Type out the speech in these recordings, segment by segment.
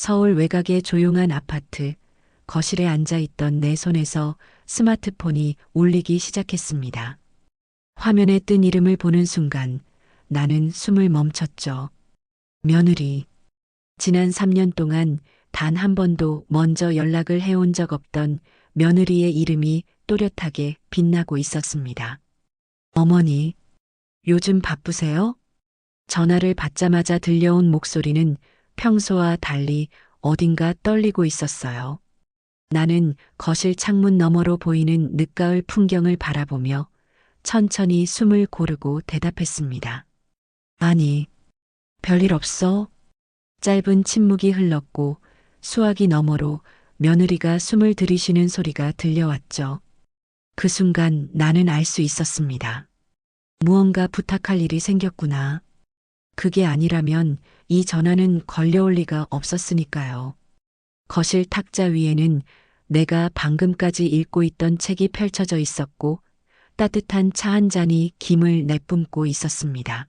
서울 외곽의 조용한 아파트, 거실에 앉아 있던 내 손에서 스마트폰이 울리기 시작했습니다. 화면에 뜬 이름을 보는 순간 나는 숨을 멈췄죠. 며느리. 지난 3년 동안 단 한 번도 먼저 연락을 해온 적 없던 며느리의 이름이 또렷하게 빛나고 있었습니다. 어머니, 요즘 바쁘세요? 전화를 받자마자 들려온 목소리는 평소와 달리 어딘가 떨리고 있었어요. 나는 거실 창문 너머로 보이는 늦가을 풍경을 바라보며 천천히 숨을 고르고 대답했습니다. 아니, 별일 없어? 짧은 침묵이 흘렀고 수화기 너머로 며느리가 숨을 들이쉬는 소리가 들려왔죠. 그 순간 나는 알 수 있었습니다. 무언가 부탁할 일이 생겼구나. 그게 아니라면 이 전화는 걸려올 리가 없었으니까요. 거실 탁자 위에는 내가 방금까지 읽고 있던 책이 펼쳐져 있었고 따뜻한 차 한 잔이 김을 내뿜고 있었습니다.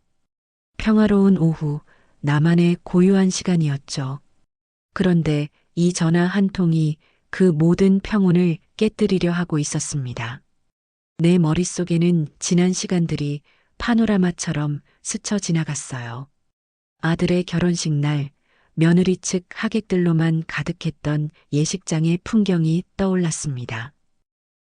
평화로운 오후, 나만의 고요한 시간이었죠. 그런데 이 전화 한 통이 그 모든 평온을 깨뜨리려 하고 있었습니다. 내 머릿속에는 지난 시간들이 파노라마처럼 스쳐 지나갔어요. 아들의 결혼식 날, 며느리 측 하객들로만 가득했던 예식장의 풍경이 떠올랐습니다.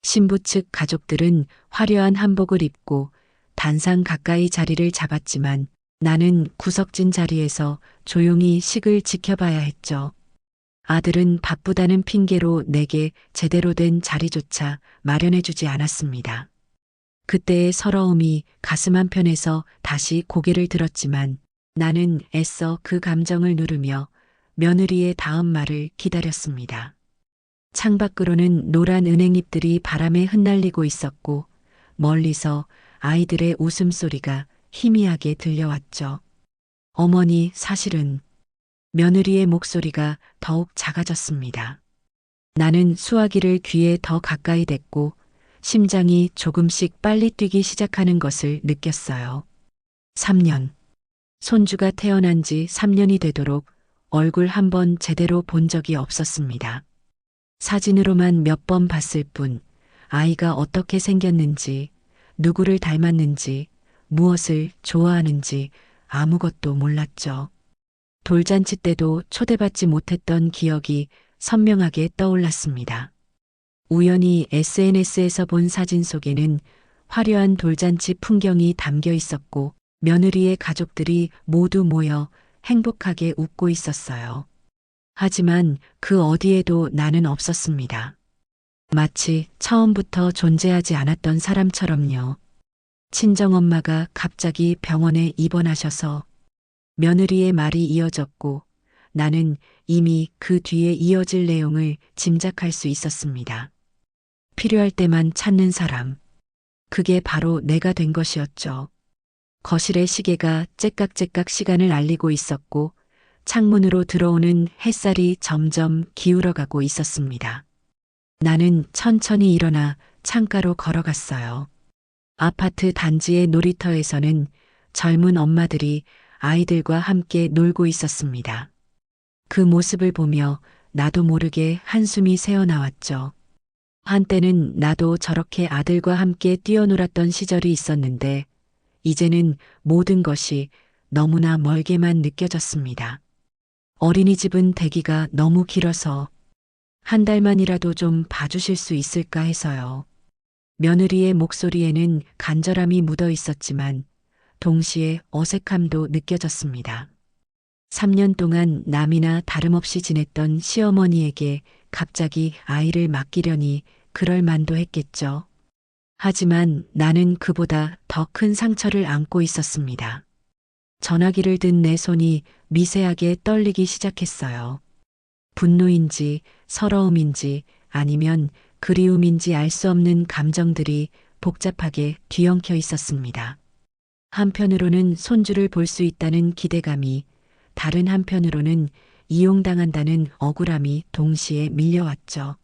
신부 측 가족들은 화려한 한복을 입고 단상 가까이 자리를 잡았지만 나는 구석진 자리에서 조용히 식을 지켜봐야 했죠. 아들은 바쁘다는 핑계로 내게 제대로 된 자리조차 마련해주지 않았습니다. 그때의 서러움이 가슴 한편에서 다시 고개를 들었지만 나는 애써 그 감정을 누르며 며느리의 다음 말을 기다렸습니다. 창밖으로는 노란 은행잎들이 바람에 흩날리고 있었고 멀리서 아이들의 웃음소리가 희미하게 들려왔죠. 어머니, 사실은 며느리의 목소리가 더욱 작아졌습니다. 나는 수화기를 귀에 더 가까이 댔고 심장이 조금씩 빨리 뛰기 시작하는 것을 느꼈어요. 3년. 손주가 태어난 지 3년이 되도록 얼굴 한 번 제대로 본 적이 없었습니다. 사진으로만 몇 번 봤을 뿐 아이가 어떻게 생겼는지, 누구를 닮았는지, 무엇을 좋아하는지 아무것도 몰랐죠. 돌잔치 때도 초대받지 못했던 기억이 선명하게 떠올랐습니다. 우연히 SNS에서 본 사진 속에는 화려한 돌잔치 풍경이 담겨 있었고 며느리의 가족들이 모두 모여 행복하게 웃고 있었어요. 하지만 그 어디에도 나는 없었습니다. 마치 처음부터 존재하지 않았던 사람처럼요. 친정엄마가 갑자기 병원에 입원하셔서 며느리의 말이 이어졌고 나는 이미 그 뒤에 이어질 내용을 짐작할 수 있었습니다. 필요할 때만 찾는 사람. 그게 바로 내가 된 것이었죠. 거실의 시계가 째깍째깍 시간을 알리고 있었고 창문으로 들어오는 햇살이 점점 기울어가고 있었습니다. 나는 천천히 일어나 창가로 걸어갔어요. 아파트 단지의 놀이터에서는 젊은 엄마들이 아이들과 함께 놀고 있었습니다. 그 모습을 보며 나도 모르게 한숨이 새어나왔죠. 한때는 나도 저렇게 아들과 함께 뛰어놀았던 시절이 있었는데 이제는 모든 것이 너무나 멀게만 느껴졌습니다. 어린이집은 대기가 너무 길어서 한 달만이라도 좀 봐주실 수 있을까 해서요. 며느리의 목소리에는 간절함이 묻어 있었지만 동시에 어색함도 느껴졌습니다. 3년 동안 남이나 다름없이 지냈던 시어머니에게 갑자기 아이를 맡기려니 그럴 만도 했겠죠. 하지만 나는 그보다 더 큰 상처를 안고 있었습니다. 전화기를 든 내 손이 미세하게 떨리기 시작했어요. 분노인지 서러움인지 아니면 그리움인지 알 수 없는 감정들이 복잡하게 뒤엉켜 있었습니다. 한편으로는 손주를 볼 수 있다는 기대감이, 다른 한편으로는 이용당한다는 억울함이 동시에 밀려왔죠.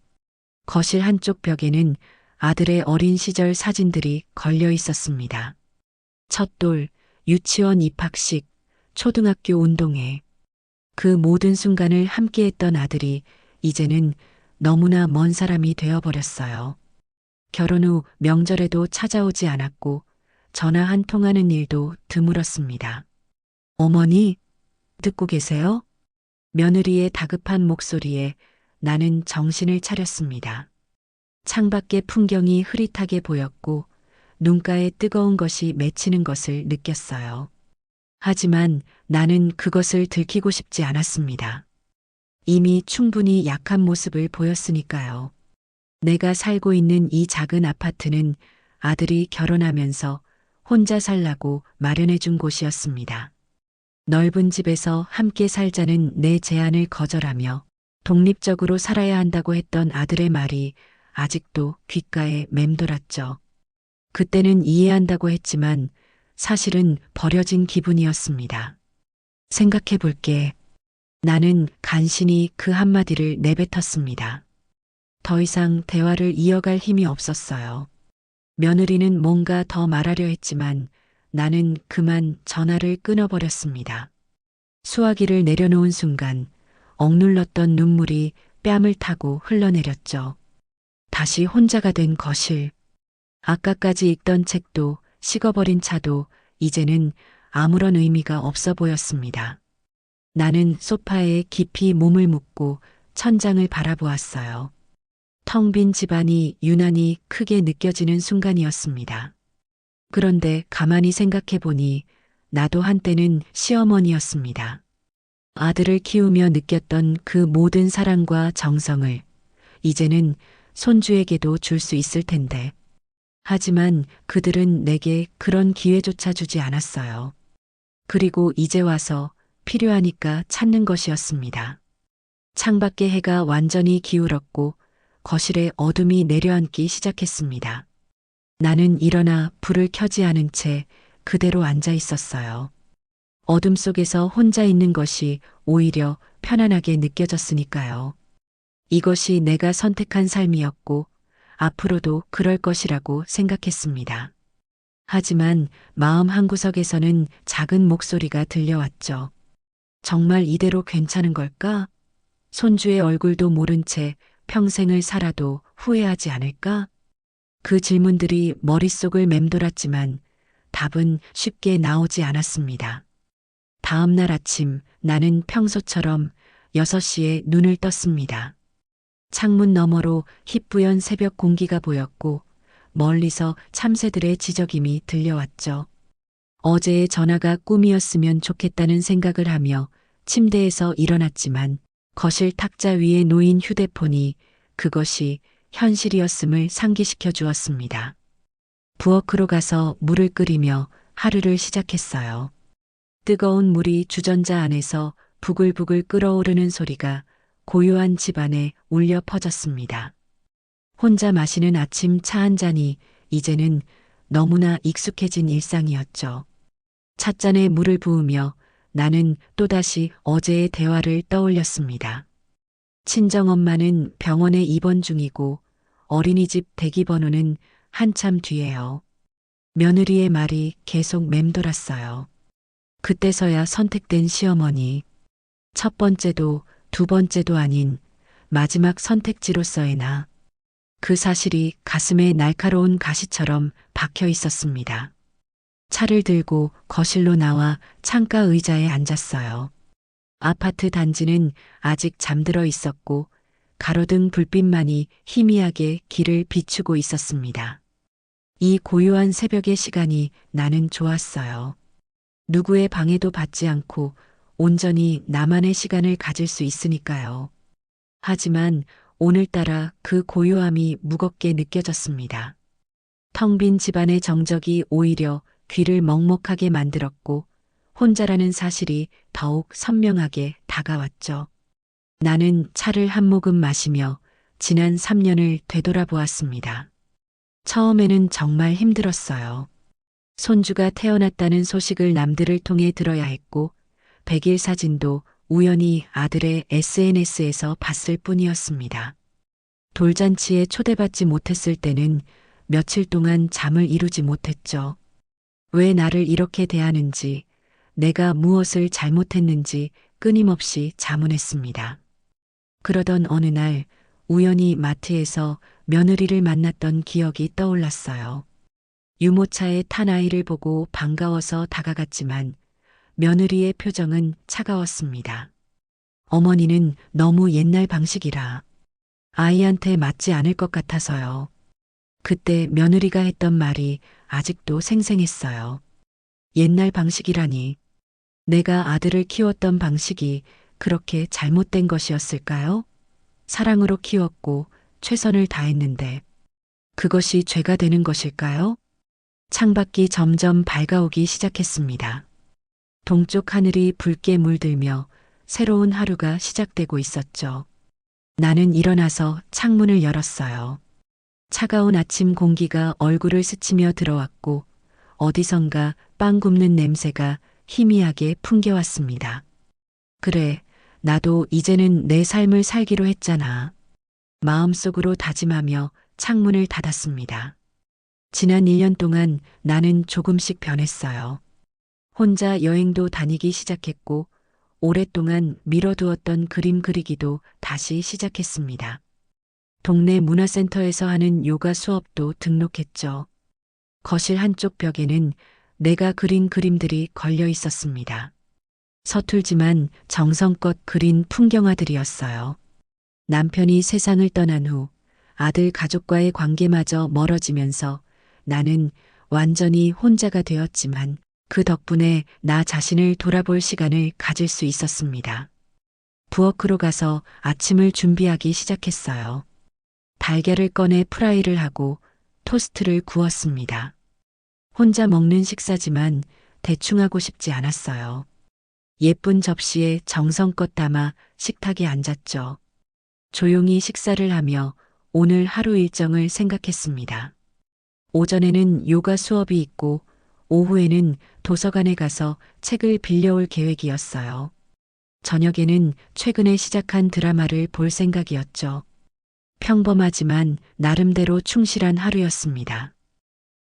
거실 한쪽 벽에는 아들의 어린 시절 사진들이 걸려 있었습니다. 첫돌, 유치원 입학식, 초등학교 운동회. 그 모든 순간을 함께했던 아들이 이제는 너무나 먼 사람이 되어버렸어요. 결혼 후 명절에도 찾아오지 않았고 전화 한 통하는 일도 드물었습니다. 어머니, 듣고 계세요? 며느리의 다급한 목소리에 나는 정신을 차렸습니다. 창밖의 풍경이 흐릿하게 보였고 눈가에 뜨거운 것이 맺히는 것을 느꼈어요. 하지만 나는 그것을 들키고 싶지 않았습니다. 이미 충분히 약한 모습을 보였으니까요. 내가 살고 있는 이 작은 아파트는 아들이 결혼하면서 혼자 살라고 마련해 준 곳이었습니다. 넓은 집에서 함께 살자는 내 제안을 거절하며 독립적으로 살아야 한다고 했던 아들의 말이 아직도 귓가에 맴돌았죠. 그때는 이해한다고 했지만 사실은 버려진 기분이었습니다. 생각해 볼게. 나는 간신히 그 한마디를 내뱉었습니다. 더 이상 대화를 이어갈 힘이 없었어요. 며느리는 뭔가 더 말하려 했지만 나는 그만 전화를 끊어버렸습니다. 수화기를 내려놓은 순간 억눌렀던 눈물이 뺨을 타고 흘러내렸죠. 다시 혼자가 된 거실. 아까까지 읽던 책도 식어버린 차도 이제는 아무런 의미가 없어 보였습니다. 나는 소파에 깊이 몸을 묻고 천장을 바라보았어요. 텅 빈 집안이 유난히 크게 느껴지는 순간이었습니다. 그런데 가만히 생각해 보니 나도 한때는 시어머니였습니다. 아들을 키우며 느꼈던 그 모든 사랑과 정성을 이제는 손주에게도 줄 수 있을 텐데. 하지만 그들은 내게 그런 기회조차 주지 않았어요. 그리고 이제 와서 필요하니까 찾는 것이었습니다. 창밖의 해가 완전히 기울었고 거실에 어둠이 내려앉기 시작했습니다. 나는 일어나 불을 켜지 않은 채 그대로 앉아 있었어요. 어둠 속에서 혼자 있는 것이 오히려 편안하게 느껴졌으니까요. 이것이 내가 선택한 삶이었고 앞으로도 그럴 것이라고 생각했습니다. 하지만 마음 한구석에서는 작은 목소리가 들려왔죠. 정말 이대로 괜찮은 걸까? 손주의 얼굴도 모른 채 평생을 살아도 후회하지 않을까? 그 질문들이 머릿속을 맴돌았지만 답은 쉽게 나오지 않았습니다. 다음 날 아침 나는 평소처럼 6시에 눈을 떴습니다. 창문 너머로 희뿌연 새벽 공기가 보였고 멀리서 참새들의 지저귐이 들려왔죠. 어제의 전화가 꿈이었으면 좋겠다는 생각을 하며 침대에서 일어났지만 거실 탁자 위에 놓인 휴대폰이 그것이 현실이었음을 상기시켜 주었습니다. 부엌으로 가서 물을 끓이며 하루를 시작했어요. 뜨거운 물이 주전자 안에서 부글부글 끓어오르는 소리가 고요한 집안에 울려 퍼졌습니다. 혼자 마시는 아침 차 한 잔이 이제는 너무나 익숙해진 일상이었죠. 찻잔에 물을 부으며 나는 또다시 어제의 대화를 떠올렸습니다. 친정엄마는 병원에 입원 중이고 어린이집 대기번호는 한참 뒤에요. 며느리의 말이 계속 맴돌았어요. 그때서야 선택된 시어머니. 첫 번째도 두 번째도 아닌 마지막 선택지로서의 나. 그 사실이 가슴에 날카로운 가시처럼 박혀 있었습니다. 차를 들고 거실로 나와 창가 의자에 앉았어요. 아파트 단지는 아직 잠들어 있었고 가로등 불빛만이 희미하게 길을 비추고 있었습니다. 이 고요한 새벽의 시간이 나는 좋았어요. 누구의 방해도 받지 않고 온전히 나만의 시간을 가질 수 있으니까요. 하지만 오늘따라 그 고요함이 무겁게 느껴졌습니다. 텅 빈 집안의 정적이 오히려 귀를 먹먹하게 만들었고 혼자라는 사실이 더욱 선명하게 다가왔죠. 나는 차를 한 모금 마시며 지난 3년을 되돌아보았습니다. 처음에는 정말 힘들었어요. 손주가 태어났다는 소식을 남들을 통해 들어야 했고 100일 사진도 우연히 아들의 SNS에서 봤을 뿐이었습니다. 돌잔치에 초대받지 못했을 때는 며칠 동안 잠을 이루지 못했죠. 왜 나를 이렇게 대하는지, 내가 무엇을 잘못했는지 끊임없이 자문했습니다. 그러던 어느 날 우연히 마트에서 며느리를 만났던 기억이 떠올랐어요. 유모차에 탄 아이를 보고 반가워서 다가갔지만 며느리의 표정은 차가웠습니다. 어머니는 너무 옛날 방식이라 아이한테 맞지 않을 것 같아서요. 그때 며느리가 했던 말이 아직도 생생했어요. 옛날 방식이라니. 내가 아들을 키웠던 방식이 그렇게 잘못된 것이었을까요? 사랑으로 키웠고 최선을 다했는데 그것이 죄가 되는 것일까요? 창밖이 점점 밝아오기 시작했습니다. 동쪽 하늘이 붉게 물들며 새로운 하루가 시작되고 있었죠. 나는 일어나서 창문을 열었어요. 차가운 아침 공기가 얼굴을 스치며 들어왔고 어디선가 빵 굽는 냄새가 희미하게 풍겨왔습니다. 그래, 나도 이제는 내 삶을 살기로 했잖아. 마음속으로 다짐하며 창문을 닫았습니다. 지난 1년 동안 나는 조금씩 변했어요. 혼자 여행도 다니기 시작했고 오랫동안 미뤄두었던 그림 그리기도 다시 시작했습니다. 동네 문화센터에서 하는 요가 수업도 등록했죠. 거실 한쪽 벽에는 내가 그린 그림들이 걸려 있었습니다. 서툴지만 정성껏 그린 풍경화들이었어요. 남편이 세상을 떠난 후 아들 가족과의 관계마저 멀어지면서 나는 완전히 혼자가 되었지만 그 덕분에 나 자신을 돌아볼 시간을 가질 수 있었습니다. 부엌으로 가서 아침을 준비하기 시작했어요. 달걀을 꺼내 프라이를 하고 토스트를 구웠습니다. 혼자 먹는 식사지만 대충 하고 싶지 않았어요. 예쁜 접시에 정성껏 담아 식탁에 앉았죠. 조용히 식사를 하며 오늘 하루 일정을 생각했습니다. 오전에는 요가 수업이 있고 오후에는 도서관에 가서 책을 빌려올 계획이었어요. 저녁에는 최근에 시작한 드라마를 볼 생각이었죠. 평범하지만 나름대로 충실한 하루였습니다.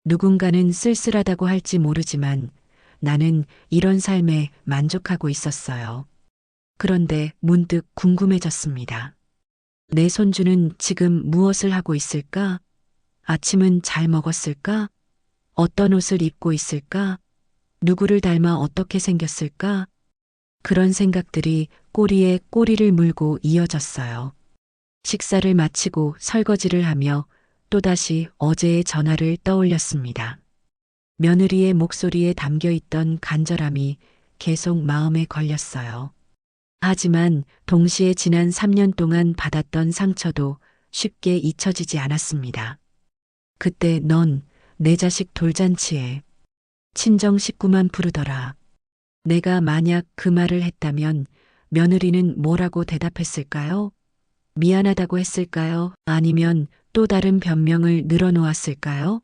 누군가는 쓸쓸하다고 할지 모르지만 나는 이런 삶에 만족하고 있었어요. 그런데 문득 궁금해졌습니다. 내 손주는 지금 무엇을 하고 있을까? 아침은 잘 먹었을까? 어떤 옷을 입고 있을까? 누구를 닮아 어떻게 생겼을까? 그런 생각들이 꼬리에 꼬리를 물고 이어졌어요. 식사를 마치고 설거지를 하며 또다시 어제의 전화를 떠올렸습니다. 며느리의 목소리에 담겨 있던 간절함이 계속 마음에 걸렸어요. 하지만 동시에 지난 3년 동안 받았던 상처도 쉽게 잊혀지지 않았습니다. 그때 넌 내 자식 돌잔치에 친정 식구만 부르더라. 내가 만약 그 말을 했다면 며느리는 뭐라고 대답했을까요? 미안하다고 했을까요? 아니면 또 다른 변명을 늘어놓았을까요?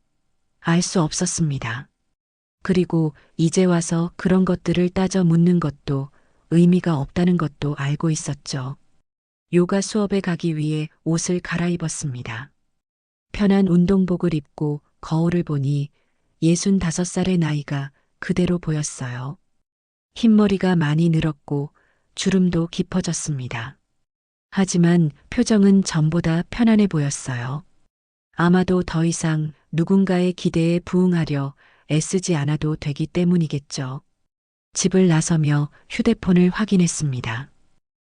알 수 없었습니다. 그리고 이제 와서 그런 것들을 따져 묻는 것도 의미가 없다는 것도 알고 있었죠. 요가 수업에 가기 위해 옷을 갈아입었습니다. 편한 운동복을 입고 거울을 보니 65살의 나이가 그대로 보였어요. 흰머리가 많이 늘었고 주름도 깊어졌습니다. 하지만 표정은 전보다 편안해 보였어요. 아마도 더 이상 누군가의 기대에 부응하려 애쓰지 않아도 되기 때문이겠죠. 집을 나서며 휴대폰을 확인했습니다.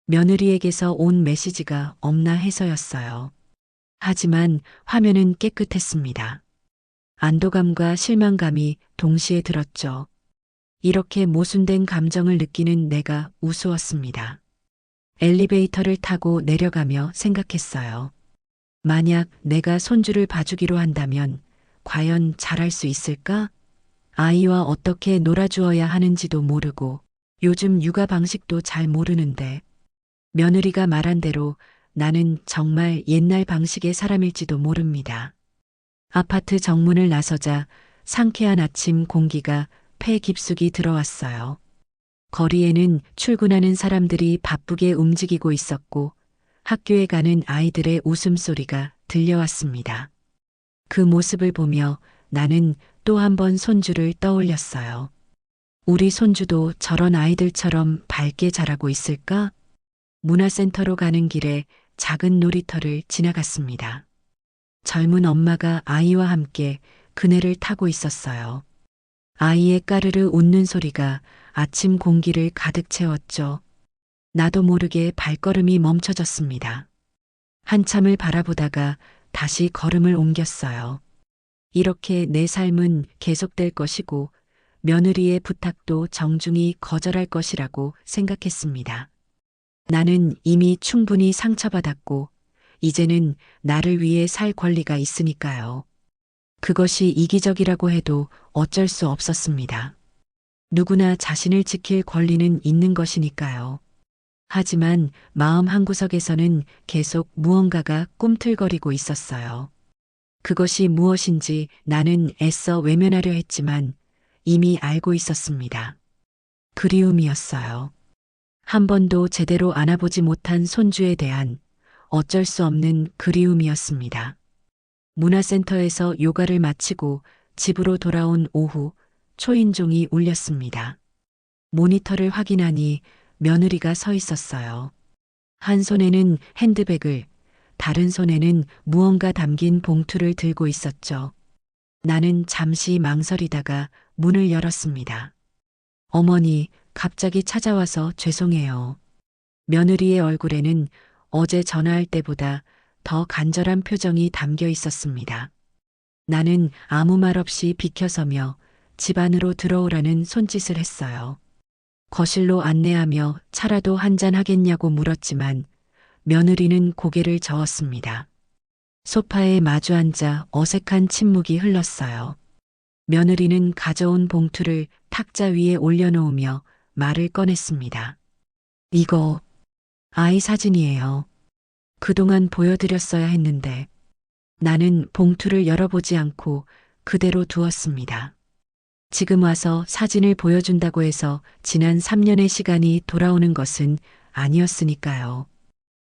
며느리에게서 온 메시지가 없나 해서였어요. 하지만 화면은 깨끗했습니다. 안도감과 실망감이 동시에 들었죠. 이렇게 모순된 감정을 느끼는 내가 우스웠습니다. 엘리베이터를 타고 내려가며 생각했어요. 만약 내가 손주를 봐주기로 한다면 과연 잘할 수 있을까? 아이와 어떻게 놀아주어야 하는지도 모르고 요즘 육아 방식도 잘 모르는데 며느리가 말한 대로 나는 정말 옛날 방식의 사람일지도 모릅니다. 아파트 정문을 나서자 상쾌한 아침 공기가 폐 깊숙이 들어왔어요. 거리에는 출근하는 사람들이 바쁘게 움직이고 있었고 학교에 가는 아이들의 웃음소리가 들려왔습니다. 그 모습을 보며 나는 또 한 번 손주를 떠올렸어요. 우리 손주도 저런 아이들처럼 밝게 자라고 있을까? 문화센터로 가는 길에 작은 놀이터를 지나갔습니다. 젊은 엄마가 아이와 함께 그네를 타고 있었어요. 아이의 까르르 웃는 소리가 아침 공기를 가득 채웠죠. 나도 모르게 발걸음이 멈춰졌습니다. 한참을 바라보다가 다시 걸음을 옮겼어요. 이렇게 내 삶은 계속될 것이고 며느리의 부탁도 정중히 거절할 것이라고 생각했습니다. 나는 이미 충분히 상처받았고 이제는 나를 위해 살 권리가 있으니까요. 그것이 이기적이라고 해도 어쩔 수 없었습니다. 누구나 자신을 지킬 권리는 있는 것이니까요. 하지만 마음 한구석에서는 계속 무언가가 꿈틀거리고 있었어요. 그것이 무엇인지 나는 애써 외면하려 했지만 이미 알고 있었습니다. 그리움이었어요. 한 번도 제대로 안아보지 못한 손주에 대한 어쩔 수 없는 그리움이었습니다. 문화센터에서 요가를 마치고 집으로 돌아온 오후 초인종이 울렸습니다. 모니터를 확인하니 며느리가 서 있었어요. 한 손에는 핸드백을, 다른 손에는 무언가 담긴 봉투를 들고 있었죠. 나는 잠시 망설이다가 문을 열었습니다. 어머니, 갑자기 찾아와서 죄송해요. 며느리의 얼굴에는 어제 전화할 때보다 더 간절한 표정이 담겨 있었습니다. 나는 아무 말 없이 비켜서며 집 안으로 들어오라는 손짓을 했어요. 거실로 안내하며 차라도 한잔 하겠냐고 물었지만 며느리는 고개를 저었습니다. 소파에 마주 앉아 어색한 침묵이 흘렀어요. 며느리는 가져온 봉투를 탁자 위에 올려놓으며 말을 꺼냈습니다. 이거 아이 사진이에요. 그동안 보여드렸어야 했는데 나는 봉투를 열어보지 않고 그대로 두었습니다. 지금 와서 사진을 보여준다고 해서 지난 3년의 시간이 돌아오는 것은 아니었으니까요.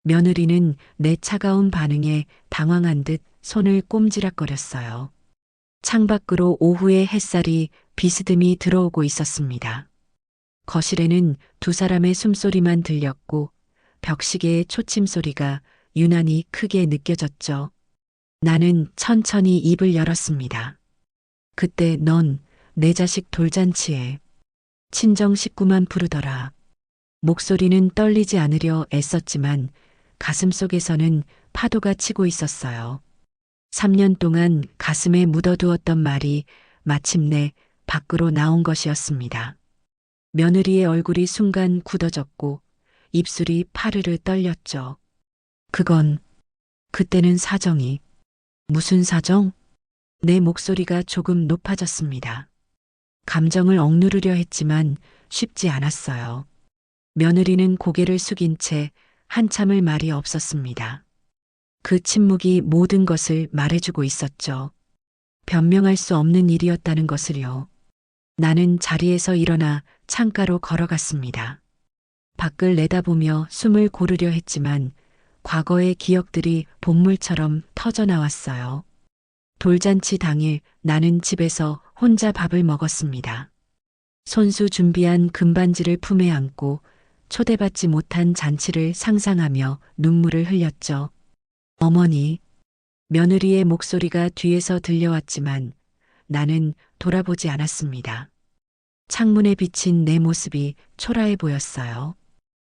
며느리는 내 차가운 반응에 당황한 듯 손을 꼼지락거렸어요. 창밖으로 오후의 햇살이 비스듬히 들어오고 있었습니다. 거실에는 두 사람의 숨소리만 들렸고 벽시계의 초침 소리가 유난히 크게 느껴졌죠. 나는 천천히 입을 열었습니다. 그때 넌 내 자식 돌잔치에 친정 식구만 부르더라. 목소리는 떨리지 않으려 애썼지만 가슴속에서는 파도가 치고 있었어요. 3년 동안 가슴에 묻어두었던 말이 마침내 밖으로 나온 것이었습니다. 며느리의 얼굴이 순간 굳어졌고 입술이 파르르 떨렸죠. 그때는 사정이. 무슨 사정? 내 목소리가 조금 높아졌습니다. 감정을 억누르려 했지만 쉽지 않았어요. 며느리는 고개를 숙인 채 한참을 말이 없었습니다. 그 침묵이 모든 것을 말해주고 있었죠. 변명할 수 없는 일이었다는 것을요. 나는 자리에서 일어나 창가로 걸어갔습니다. 밖을 내다보며 숨을 고르려 했지만 과거의 기억들이 복물처럼 터져나왔어요. 돌잔치 당일 나는 집에서 혼자 밥을 먹었습니다. 손수 준비한 금반지를 품에 안고 초대받지 못한 잔치를 상상하며 눈물을 흘렸죠. 어머니, 며느리의 목소리가 뒤에서 들려왔지만 나는 돌아보지 않았습니다. 창문에 비친 내 모습이 초라해 보였어요.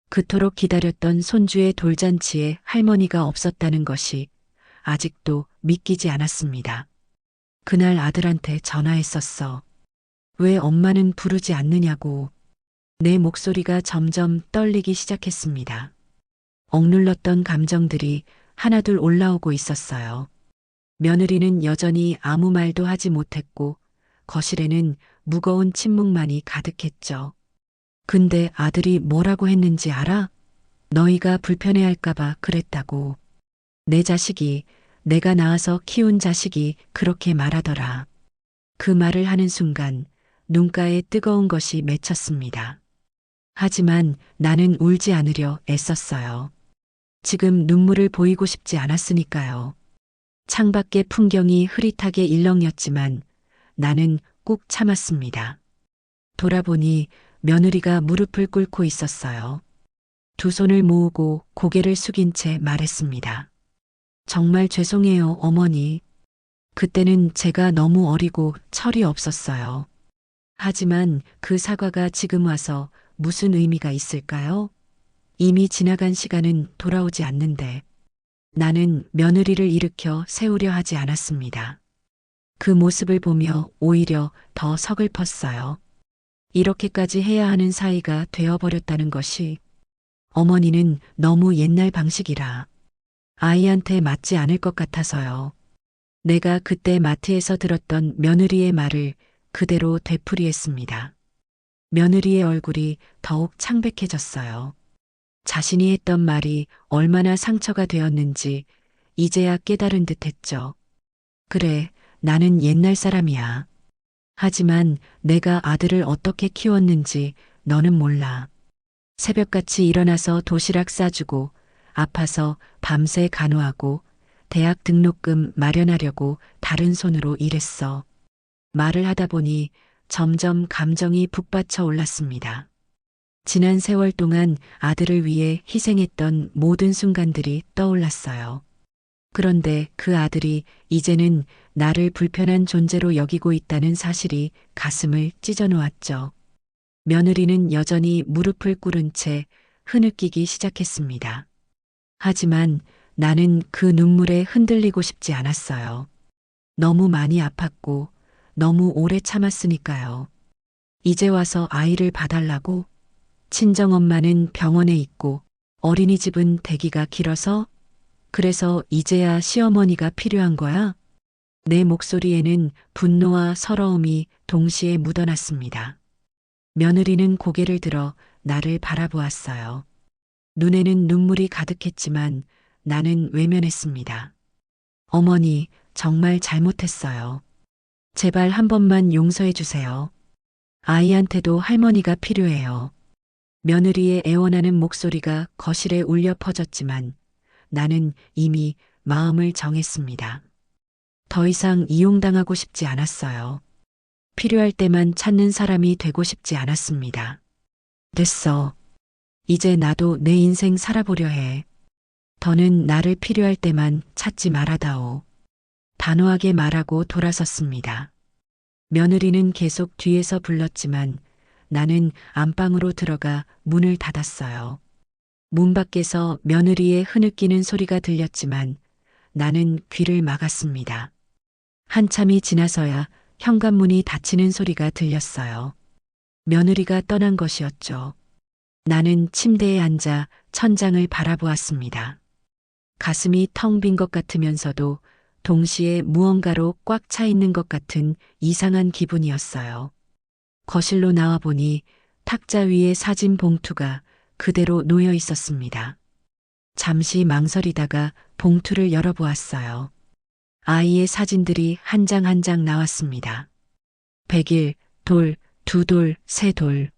그토록 기다렸던 손주의 돌잔치에 할머니가 없었다는 것이 아직도 믿기지 않았습니다. 그날 아들한테 전화했었어. 왜 엄마는 부르지 않느냐고. 내 목소리가 점점 떨리기 시작했습니다. 억눌렀던 감정들이 하나둘 올라오고 있었어요. 며느리는 여전히 아무 말도 하지 못했고 거실에는 무거운 침묵만이 가득했죠. 근데 아들이 뭐라고 했는지 알아? 너희가 불편해할까봐 그랬다고. 내 자식이, 내가 낳아서 키운 자식이 그렇게 말하더라. 그 말을 하는 순간 눈가에 뜨거운 것이 맺혔습니다. 하지만 나는 울지 않으려 애썼어요. 지금 눈물을 보이고 싶지 않았으니까요. 창밖의 풍경이 흐릿하게 일렁였지만 나는 꾹 참았습니다. 돌아보니 며느리가 무릎을 꿇고 있었어요. 두 손을 모으고 고개를 숙인 채 말했습니다. 정말 죄송해요, 어머니. 그때는 제가 너무 어리고 철이 없었어요. 하지만 그 사과가 지금 와서 무슨 의미가 있을까요? 이미 지나간 시간은 돌아오지 않는데 나는 며느리를 일으켜 세우려 하지 않았습니다. 그 모습을 보며 오히려 더 서글펐어요. 이렇게까지 해야 하는 사이가 되어버렸다는 것이 어머니는 너무 옛날 방식이라 아이한테 맞지 않을 것 같아서요. 내가 그때 마트에서 들었던 며느리의 말을 그대로 되풀이했습니다. 며느리의 얼굴이 더욱 창백해졌어요. 자신이 했던 말이 얼마나 상처가 되었는지 이제야 깨달은 듯 했죠. 그래, 나는 옛날 사람이야. 하지만 내가 아들을 어떻게 키웠는지 너는 몰라. 새벽같이 일어나서 도시락 싸주고 아파서 밤새 간호하고 대학 등록금 마련하려고 다른 손으로 일했어. 말을 하다 보니 점점 감정이 북받쳐 올랐습니다. 지난 세월 동안 아들을 위해 희생했던 모든 순간들이 떠올랐어요. 그런데 그 아들이 이제는 나를 불편한 존재로 여기고 있다는 사실이 가슴을 찢어 놓았죠. 며느리는 여전히 무릎을 꿇은 채 흐느끼기 시작했습니다. 하지만 나는 그 눈물에 흔들리고 싶지 않았어요. 너무 많이 아팠고 너무 오래 참았으니까요. 이제 와서 아이를 봐달라고? 친정엄마는 병원에 있고 어린이집은 대기가 길어서 그래서 이제야 시어머니가 필요한 거야? 내 목소리에는 분노와 서러움이 동시에 묻어났습니다. 며느리는 고개를 들어 나를 바라보았어요. 눈에는 눈물이 가득했지만 나는 외면했습니다. 어머니, 정말 잘못했어요. 제발 한 번만 용서해 주세요. 아이한테도 할머니가 필요해요. 며느리의 애원하는 목소리가 거실에 울려 퍼졌지만 나는 이미 마음을 정했습니다. 더 이상 이용당하고 싶지 않았어요. 필요할 때만 찾는 사람이 되고 싶지 않았습니다. 됐어. 이제 나도 내 인생 살아보려 해. 더는 나를 필요할 때만 찾지 말아다오. 단호하게 말하고 돌아섰습니다. 며느리는 계속 뒤에서 불렀지만 나는 안방으로 들어가 문을 닫았어요. 문 밖에서 며느리의 흐느끼는 소리가 들렸지만 나는 귀를 막았습니다. 한참이 지나서야 현관문이 닫히는 소리가 들렸어요. 며느리가 떠난 것이었죠. 나는 침대에 앉아 천장을 바라보았습니다. 가슴이 텅 빈 것 같으면서도 동시에 무언가로 꽉 차 있는 것 같은 이상한 기분이었어요. 거실로 나와 보니 탁자 위에 사진 봉투가 그대로 놓여 있었습니다. 잠시 망설이다가 봉투를 열어보았어요. 아이의 사진들이 한 장 한 장 나왔습니다. 100일, 돌, 2돌, 3돌.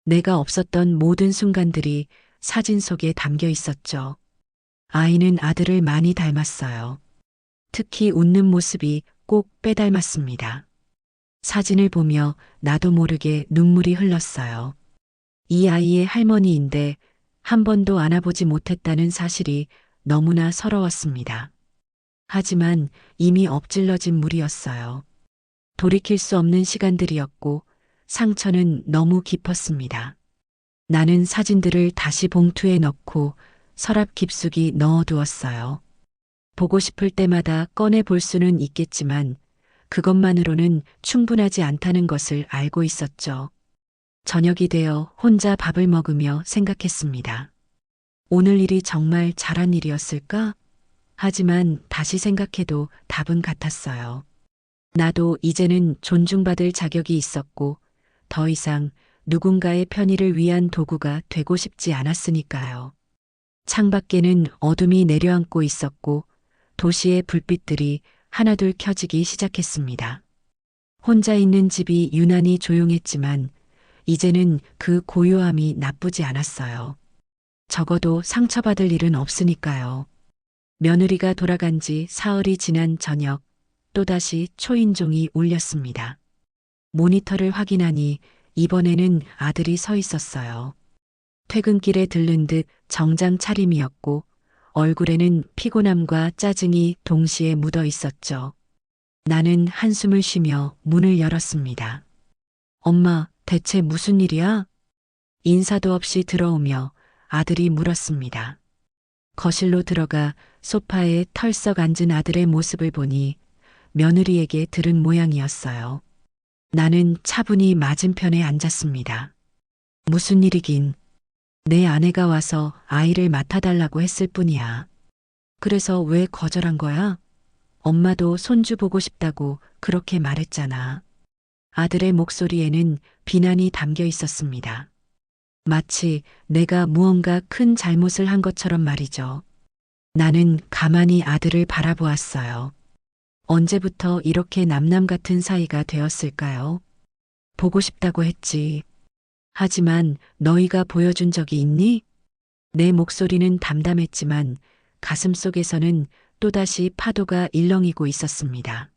내가 없었던 모든 순간들이 사진 속에 담겨 있었죠. 아이는 아들을 많이 닮았어요. 특히 웃는 모습이 꼭 빼닮았습니다. 사진을 보며 나도 모르게 눈물이 흘렀어요. 이 아이의 할머니인데 한 번도 안아보지 못했다는 사실이 너무나 서러웠습니다. 하지만 이미 엎질러진 물이었어요. 돌이킬 수 없는 시간들이었고 상처는 너무 깊었습니다. 나는 사진들을 다시 봉투에 넣고 서랍 깊숙이 넣어두었어요. 보고 싶을 때마다 꺼내 볼 수는 있겠지만 그것만으로는 충분하지 않다는 것을 알고 있었죠. 저녁이 되어 혼자 밥을 먹으며 생각했습니다. 오늘 일이 정말 잘한 일이었을까? 하지만 다시 생각해도 답은 같았어요. 나도 이제는 존중받을 자격이 있었고 더 이상 누군가의 편의를 위한 도구가 되고 싶지 않았으니까요. 창밖에는 어둠이 내려앉고 있었고 도시의 불빛들이 하나둘 켜지기 시작했습니다. 혼자 있는 집이 유난히 조용했지만 이제는 그 고요함이 나쁘지 않았어요. 적어도 상처받을 일은 없으니까요. 며느리가 돌아간 지 사흘이 지난 저녁 또다시 초인종이 울렸습니다. 모니터를 확인하니 이번에는 아들이 서 있었어요. 퇴근길에 들른 듯 정장 차림이었고 얼굴에는 피곤함과 짜증이 동시에 묻어 있었죠. 나는 한숨을 쉬며 문을 열었습니다. 엄마, 대체 무슨 일이야? 인사도 없이 들어오며 아들이 물었습니다. 거실로 들어가 소파에 털썩 앉은 아들의 모습을 보니 며느리에게 들은 모양이었어요. 나는 차분히 맞은편에 앉았습니다. 무슨 일이긴. 내 아내가 와서 아이를 맡아달라고 했을 뿐이야. 그래서 왜 거절한 거야? 엄마도 손주 보고 싶다고 그렇게 말했잖아. 아들의 목소리에는 비난이 담겨 있었습니다. 마치 내가 무언가 큰 잘못을 한 것처럼 말이죠. 나는 가만히 아들을 바라보았어요. 언제부터 이렇게 남남 같은 사이가 되었을까요? 보고 싶다고 했지. 하지만 너희가 보여준 적이 있니? 내 목소리는 담담했지만 가슴 속에서는 또다시 파도가 일렁이고 있었습니다.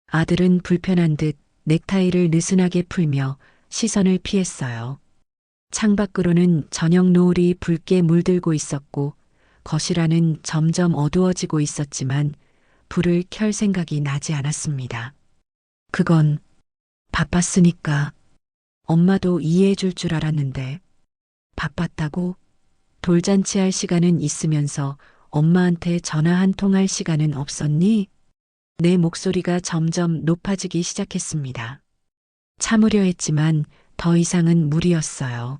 아들은 불편한 듯 넥타이를 느슨하게 풀며 시선을 피했어요. 창밖으로는 저녁 노을이 붉게 물들고 있었고 거실 안은 점점 어두워지고 있었지만 불을 켤 생각이 나지 않았습니다. 그건 바빴으니까. 엄마도 이해해 줄 줄 알았는데. 바빴다고? 돌잔치할 시간은 있으면서 엄마한테 전화 한 통 할 시간은 없었니? 내 목소리가 점점 높아지기 시작했습니다. 참으려 했지만 더 이상은 무리였어요.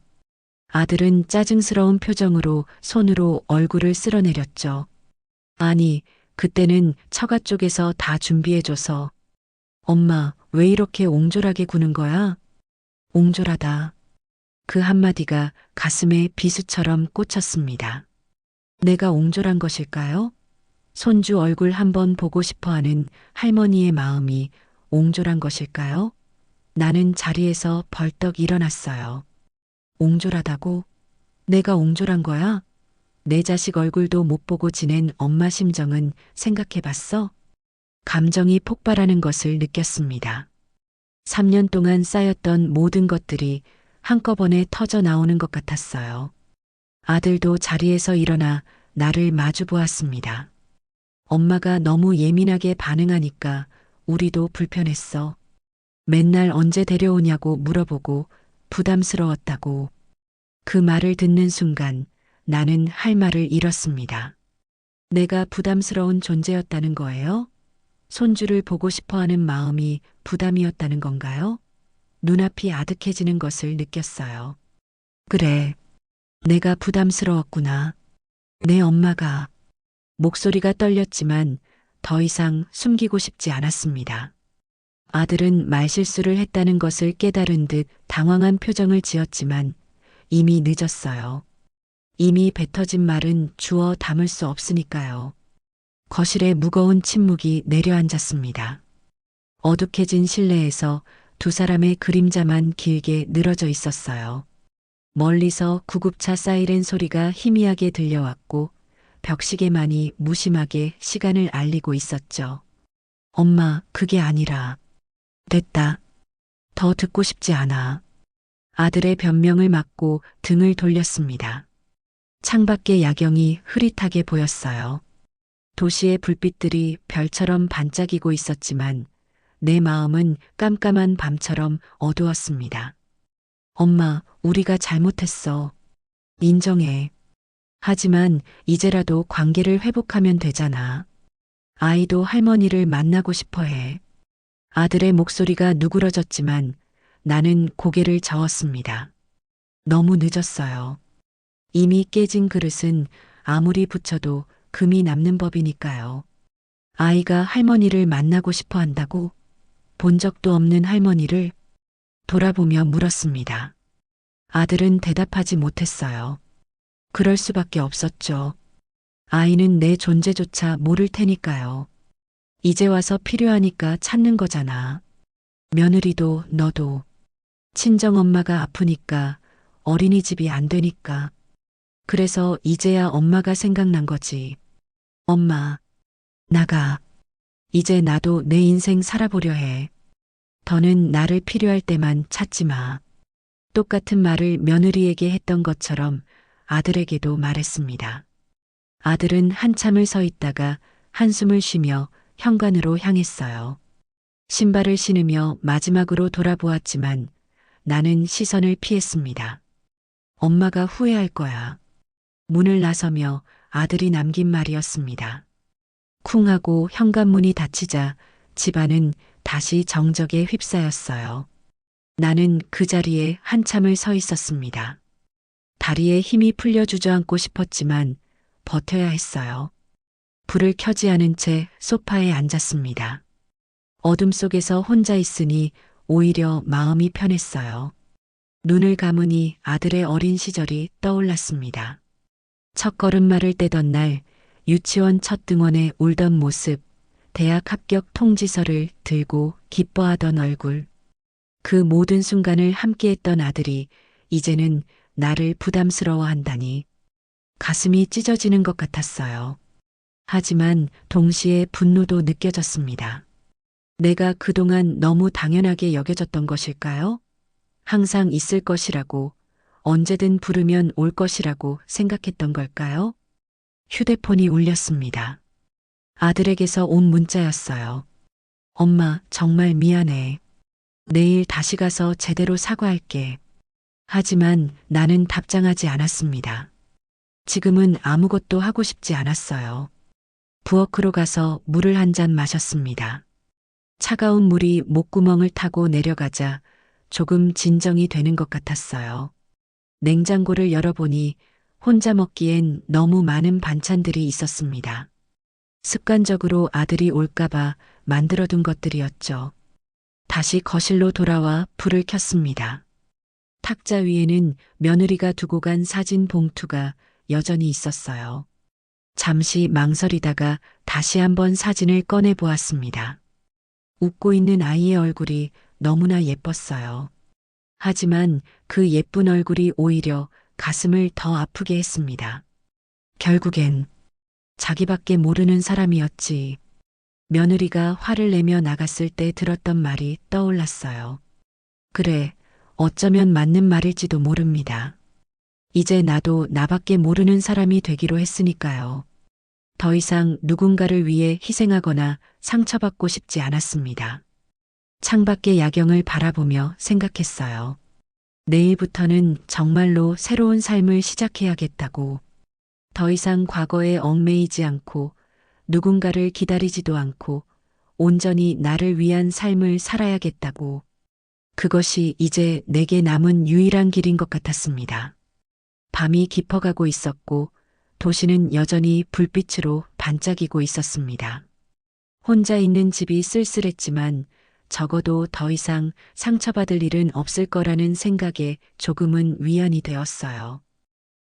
아들은 짜증스러운 표정으로 손으로 얼굴을 쓸어내렸죠. 아니, 그때는 처가 쪽에서 다 준비해줘서. 엄마, 왜 이렇게 옹졸하게 구는 거야? 옹졸하다. 그 한마디가 가슴에 비수처럼 꽂혔습니다. 내가 옹졸한 것일까요? 손주 얼굴 한번 보고 싶어 하는 할머니의 마음이 옹졸한 것일까요? 나는 자리에서 벌떡 일어났어요. 옹졸하다고? 내가 옹졸한 거야? 내 자식 얼굴도 못 보고 지낸 엄마 심정은 생각해 봤어? 감정이 폭발하는 것을 느꼈습니다. 3년 동안 쌓였던 모든 것들이 한꺼번에 터져 나오는 것 같았어요. 아들도 자리에서 일어나 나를 마주 보았습니다. 엄마가 너무 예민하게 반응하니까 우리도 불편했어. 맨날 언제 데려오냐고 물어보고 부담스러웠다고. 그 말을 듣는 순간 나는 할 말을 잃었습니다. 내가 부담스러운 존재였다는 거예요? 손주를 보고 싶어 하는 마음이 부담이었다는 건가요? 눈앞이 아득해지는 것을 느꼈어요. 그래, 내가 부담스러웠구나. 내 엄마가. 목소리가 떨렸지만 더 이상 숨기고 싶지 않았습니다. 아들은 말실수를 했다는 것을 깨달은 듯 당황한 표정을 지었지만 이미 늦었어요. 이미 뱉어진 말은 주워 담을 수 없으니까요. 거실에 무거운 침묵이 내려앉았습니다. 어둑해진 실내에서 두 사람의 그림자만 길게 늘어져 있었어요. 멀리서 구급차 사이렌 소리가 희미하게 들려왔고 벽시계만이 무심하게 시간을 알리고 있었죠. 엄마, 그게 아니라. 됐다. 더 듣고 싶지 않아. 아들의 변명을 막고 등을 돌렸습니다. 창밖의 야경이 흐릿하게 보였어요. 도시의 불빛들이 별처럼 반짝이고 있었지만 내 마음은 깜깜한 밤처럼 어두웠습니다. 엄마, 우리가 잘못했어. 인정해. 하지만 이제라도 관계를 회복하면 되잖아. 아이도 할머니를 만나고 싶어 해. 아들의 목소리가 누그러졌지만 나는 고개를 저었습니다. 너무 늦었어요. 이미 깨진 그릇은 아무리 붙여도 금이 남는 법이니까요. 아이가 할머니를 만나고 싶어 한다고? 본 적도 없는 할머니를 돌아보며 물었습니다. 아들은 대답하지 못했어요. 그럴 수밖에 없었죠. 아이는 내 존재조차 모를 테니까요. 이제 와서 필요하니까 찾는 거잖아. 며느리도 너도. 친정엄마가 아프니까 어린이집이 안 되니까. 그래서 이제야 엄마가 생각난 거지. 엄마, 나가. 이제 나도 내 인생 살아보려 해. 더는 나를 필요할 때만 찾지 마. 똑같은 말을 며느리에게 했던 것처럼 아들에게도 말했습니다. 아들은 한참을 서 있다가 한숨을 쉬며 현관으로 향했어요. 신발을 신으며 마지막으로 돌아보았지만 나는 시선을 피했습니다. 엄마가 후회할 거야. 문을 나서며 아들이 남긴 말이었습니다. 쿵 하고 현관문이 닫히자 집안은 다시 정적에 휩싸였어요. 나는 그 자리에 한참을 서 있었습니다. 다리에 힘이 풀려 주저앉고 싶었지만 버텨야 했어요. 불을 켜지 않은 채 소파에 앉았습니다. 어둠 속에서 혼자 있으니 오히려 마음이 편했어요. 눈을 감으니 아들의 어린 시절이 떠올랐습니다. 첫 걸음마를 떼던 날, 유치원 첫 등원에 울던 모습, 대학 합격 통지서를 들고 기뻐하던 얼굴. 그 모든 순간을 함께했던 아들이 이제는 나를 부담스러워한다니 가슴이 찢어지는 것 같았어요. 하지만 동시에 분노도 느껴졌습니다. 내가 그동안 너무 당연하게 여겨졌던 것일까요? 항상 있을 것이라고, 언제든 부르면 올 것이라고 생각했던 걸까요? 휴대폰이 울렸습니다. 아들에게서 온 문자였어요. 엄마, 정말 미안해. 내일 다시 가서 제대로 사과할게. 하지만 나는 답장하지 않았습니다. 지금은 아무것도 하고 싶지 않았어요. 부엌으로 가서 물을 한 잔 마셨습니다. 차가운 물이 목구멍을 타고 내려가자 조금 진정이 되는 것 같았어요. 냉장고를 열어보니 혼자 먹기엔 너무 많은 반찬들이 있었습니다. 습관적으로 아들이 올까봐 만들어둔 것들이었죠. 다시 거실로 돌아와 불을 켰습니다. 탁자 위에는 며느리가 두고 간 사진 봉투가 여전히 있었어요. 잠시 망설이다가 다시 한번 사진을 꺼내 보았습니다. 웃고 있는 아이의 얼굴이 너무나 예뻤어요. 하지만 그 예쁜 얼굴이 오히려 가슴을 더 아프게 했습니다. 결국엔 자기밖에 모르는 사람이었지. 며느리가 화를 내며 나갔을 때 들었던 말이 떠올랐어요. 그래, 어쩌면 맞는 말일지도 모릅니다. 이제 나도 나밖에 모르는 사람이 되기로 했으니까요. 더 이상 누군가를 위해 희생하거나 상처받고 싶지 않았습니다. 창밖의 야경을 바라보며 생각했어요. 내일부터는 정말로 새로운 삶을 시작해야겠다고. 더 이상 과거에 얽매이지 않고 누군가를 기다리지도 않고 온전히 나를 위한 삶을 살아야겠다고. 그것이 이제 내게 남은 유일한 길인 것 같았습니다. 밤이 깊어가고 있었고 도시는 여전히 불빛으로 반짝이고 있었습니다. 혼자 있는 집이 쓸쓸했지만 적어도 더 이상 상처받을 일은 없을 거라는 생각에 조금은 위안이 되었어요.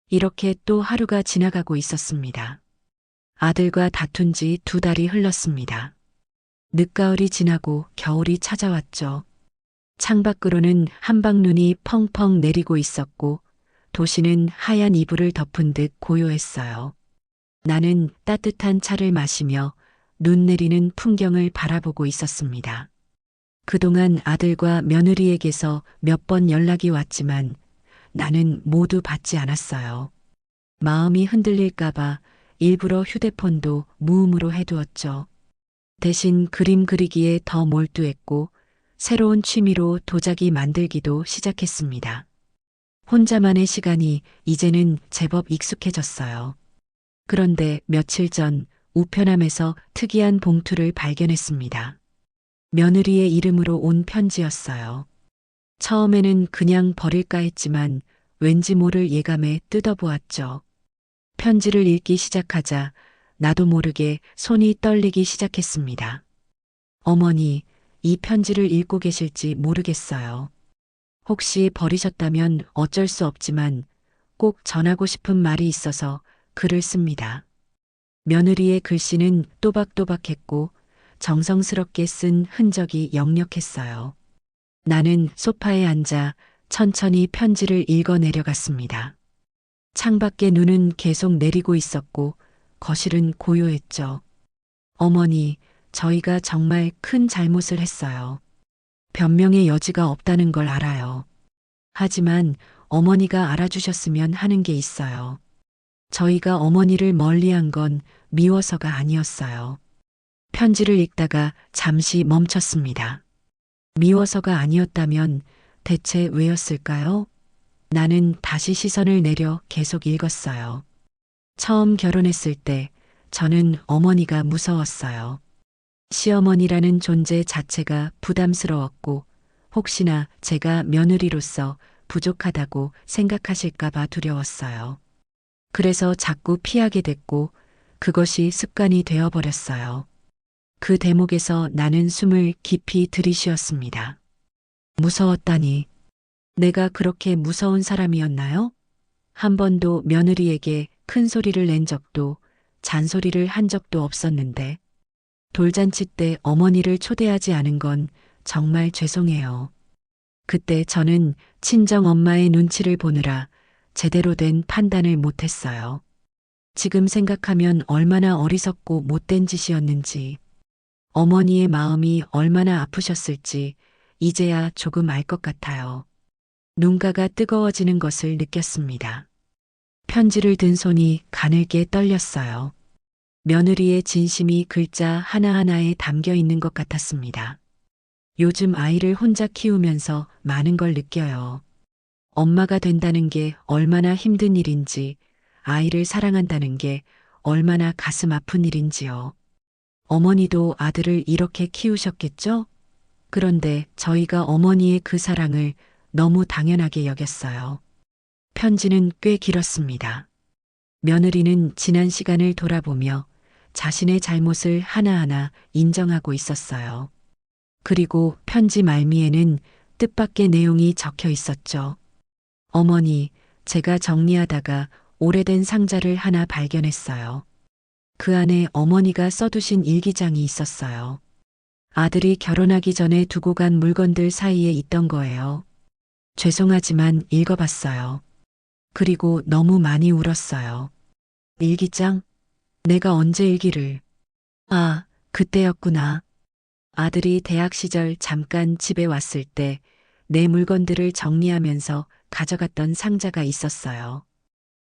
이렇게 또 하루가 지나가고 있었습니다. 아들과 다툰 지 2달이 흘렀습니다. 늦가을이 지나고 겨울이 찾아왔죠. 창밖으로는 한방눈이 펑펑 내리고 있었고 도시는 하얀 이불을 덮은 듯 고요했어요. 나는 따뜻한 차를 마시며 눈 내리는 풍경을 바라보고 있었습니다. 그동안 아들과 며느리에게서 몇 번 연락이 왔지만 나는 모두 받지 않았어요. 마음이 흔들릴까봐 일부러 휴대폰도 무음으로 해두었죠. 대신 그림 그리기에 더 몰두했고 새로운 취미로 도자기 만들기도 시작했습니다. 혼자만의 시간이 이제는 제법 익숙해졌어요. 그런데 며칠 전 우편함에서 특이한 봉투를 발견했습니다. 며느리의 이름으로 온 편지였어요. 처음에는 그냥 버릴까 했지만 왠지 모를 예감에 뜯어보았죠. 편지를 읽기 시작하자 나도 모르게 손이 떨리기 시작했습니다. 어머니, 이 편지를 읽고 계실지 모르겠어요. 혹시 버리셨다면 어쩔 수 없지만 꼭 전하고 싶은 말이 있어서 글을 씁니다. 며느리의 글씨는 또박또박했고 정성스럽게 쓴 흔적이 역력했어요. 나는 소파에 앉아 천천히 편지를 읽어 내려갔습니다. 창밖에 눈은 계속 내리고 있었고 거실은 고요했죠. 어머니, 저희가 정말 큰 잘못을 했어요. 변명의 여지가 없다는 걸 알아요. 하지만 어머니가 알아주셨으면 하는 게 있어요. 저희가 어머니를 멀리한 건 미워서가 아니었어요. 편지를 읽다가 잠시 멈췄습니다. 미워서가 아니었다면 대체 왜였을까요? 나는 다시 시선을 내려 계속 읽었어요. 처음 결혼했을 때 저는 어머니가 무서웠어요. 시어머니라는 존재 자체가 부담스러웠고 혹시나 제가 며느리로서 부족하다고 생각하실까봐 두려웠어요. 그래서 자꾸 피하게 됐고 그것이 습관이 되어버렸어요. 그 대목에서 나는 숨을 깊이 들이쉬었습니다. 무서웠다니. 내가 그렇게 무서운 사람이었나요? 한 번도 며느리에게 큰 소리를 낸 적도 잔소리를 한 적도 없었는데 돌잔치 때 어머니를 초대하지 않은 건 정말 죄송해요. 그때 저는 친정 엄마의 눈치를 보느라 제대로 된 판단을 못했어요. 지금 생각하면 얼마나 어리석고 못된 짓이었는지, 어머니의 마음이 얼마나 아프셨을지 이제야 조금 알 것 같아요. 눈가가 뜨거워지는 것을 느꼈습니다. 편지를 든 손이 가늘게 떨렸어요. 며느리의 진심이 글자 하나하나에 담겨 있는 것 같았습니다. 요즘 아이를 혼자 키우면서 많은 걸 느껴요. 엄마가 된다는 게 얼마나 힘든 일인지, 아이를 사랑한다는 게 얼마나 가슴 아픈 일인지요. 어머니도 아들을 이렇게 키우셨겠죠? 그런데 저희가 어머니의 그 사랑을 너무 당연하게 여겼어요. 편지는 꽤 길었습니다. 며느리는 지난 시간을 돌아보며 자신의 잘못을 하나하나 인정하고 있었어요. 그리고 편지 말미에는 뜻밖의 내용이 적혀 있었죠. 어머니, 제가 정리하다가 오래된 상자를 하나 발견했어요. 그 안에 어머니가 써두신 일기장이 있었어요. 아들이 결혼하기 전에 두고 간 물건들 사이에 있던 거예요. 죄송하지만 읽어봤어요. 그리고 너무 많이 울었어요. 일기장? 내가 언제 일기를. 아, 그때였구나. 아들이 대학 시절 잠깐 집에 왔을 때 내 물건들을 정리하면서 가져갔던 상자가 있었어요.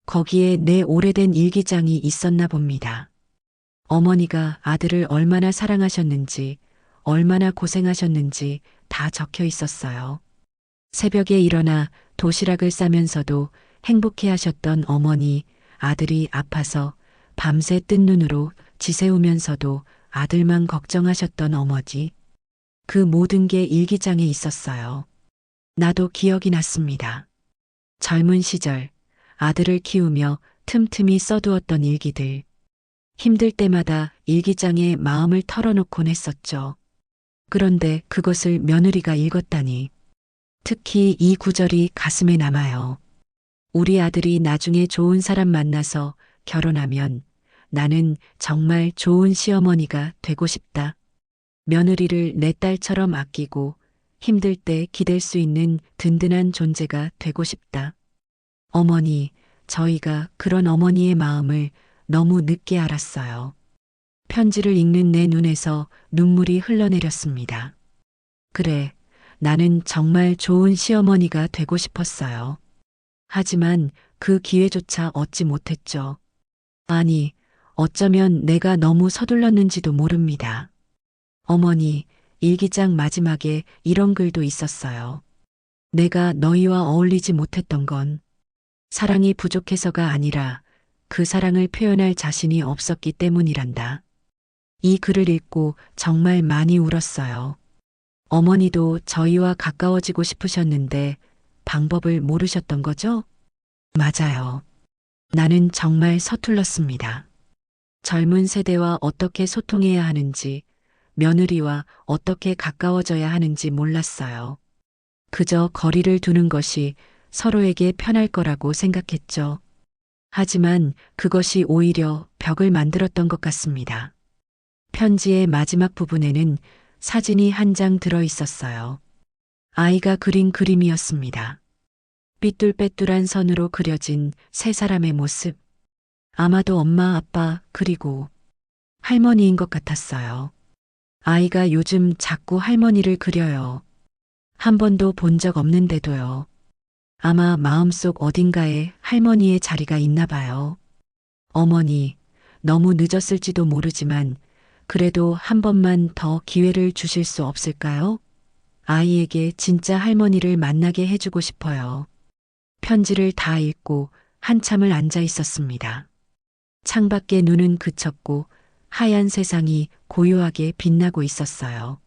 거기에 내 오래된 일기장이 있었나 봅니다. 어머니가 아들을 얼마나 사랑하셨는지, 얼마나 고생하셨는지 다 적혀 있었어요. 새벽에 일어나 도시락을 싸면서도 행복해 하셨던 어머니, 아들이 아파서 밤새 뜬 눈으로 지새우면서도 아들만 걱정하셨던 어머니. 그 모든 게 일기장에 있었어요. 나도 기억이 났습니다. 젊은 시절 아들을 키우며 틈틈이 써두었던 일기들. 힘들 때마다 일기장에 마음을 털어놓곤 했었죠. 그런데 그것을 며느리가 읽었다니. 특히 이 구절이 가슴에 남아요. 우리 아들이 나중에 좋은 사람 만나서 결혼하면 나는 정말 좋은 시어머니가 되고 싶다. 며느리를 내 딸처럼 아끼고 힘들 때 기댈 수 있는 든든한 존재가 되고 싶다. 어머니, 저희가 그런 어머니의 마음을 너무 늦게 알았어요. 편지를 읽는 내 눈에서 눈물이 흘러내렸습니다. 그래, 나는 정말 좋은 시어머니가 되고 싶었어요. 하지만 그 기회조차 얻지 못했죠. 아니, 어쩌면 내가 너무 서둘렀는지도 모릅니다. 어머니, 일기장 마지막에 이런 글도 있었어요. 내가 너희와 어울리지 못했던 건 사랑이 부족해서가 아니라 그 사랑을 표현할 자신이 없었기 때문이란다. 이 글을 읽고 정말 많이 울었어요. 어머니도 저희와 가까워지고 싶으셨는데 방법을 모르셨던 거죠? 맞아요. 나는 정말 서툴렀습니다. 젊은 세대와 어떻게 소통해야 하는지, 며느리와 어떻게 가까워져야 하는지 몰랐어요. 그저 거리를 두는 것이 서로에게 편할 거라고 생각했죠. 하지만 그것이 오히려 벽을 만들었던 것 같습니다. 편지의 마지막 부분에는 사진이 한 장 들어 있었어요. 아이가 그린 그림이었습니다. 삐뚤빼뚤한 선으로 그려진 세 사람의 모습. 아마도 엄마, 아빠, 그리고 할머니인 것 같았어요. 아이가 요즘 자꾸 할머니를 그려요. 한 번도 본 적 없는데도요. 아마 마음속 어딘가에 할머니의 자리가 있나 봐요. 어머니, 너무 늦었을지도 모르지만 그래도 한 번만 더 기회를 주실 수 없을까요? 아이에게 진짜 할머니를 만나게 해주고 싶어요. 편지를 다 읽고 한참을 앉아 있었습니다. 창밖에 눈은 그쳤고 하얀 세상이 고요하게 빛나고 있었어요.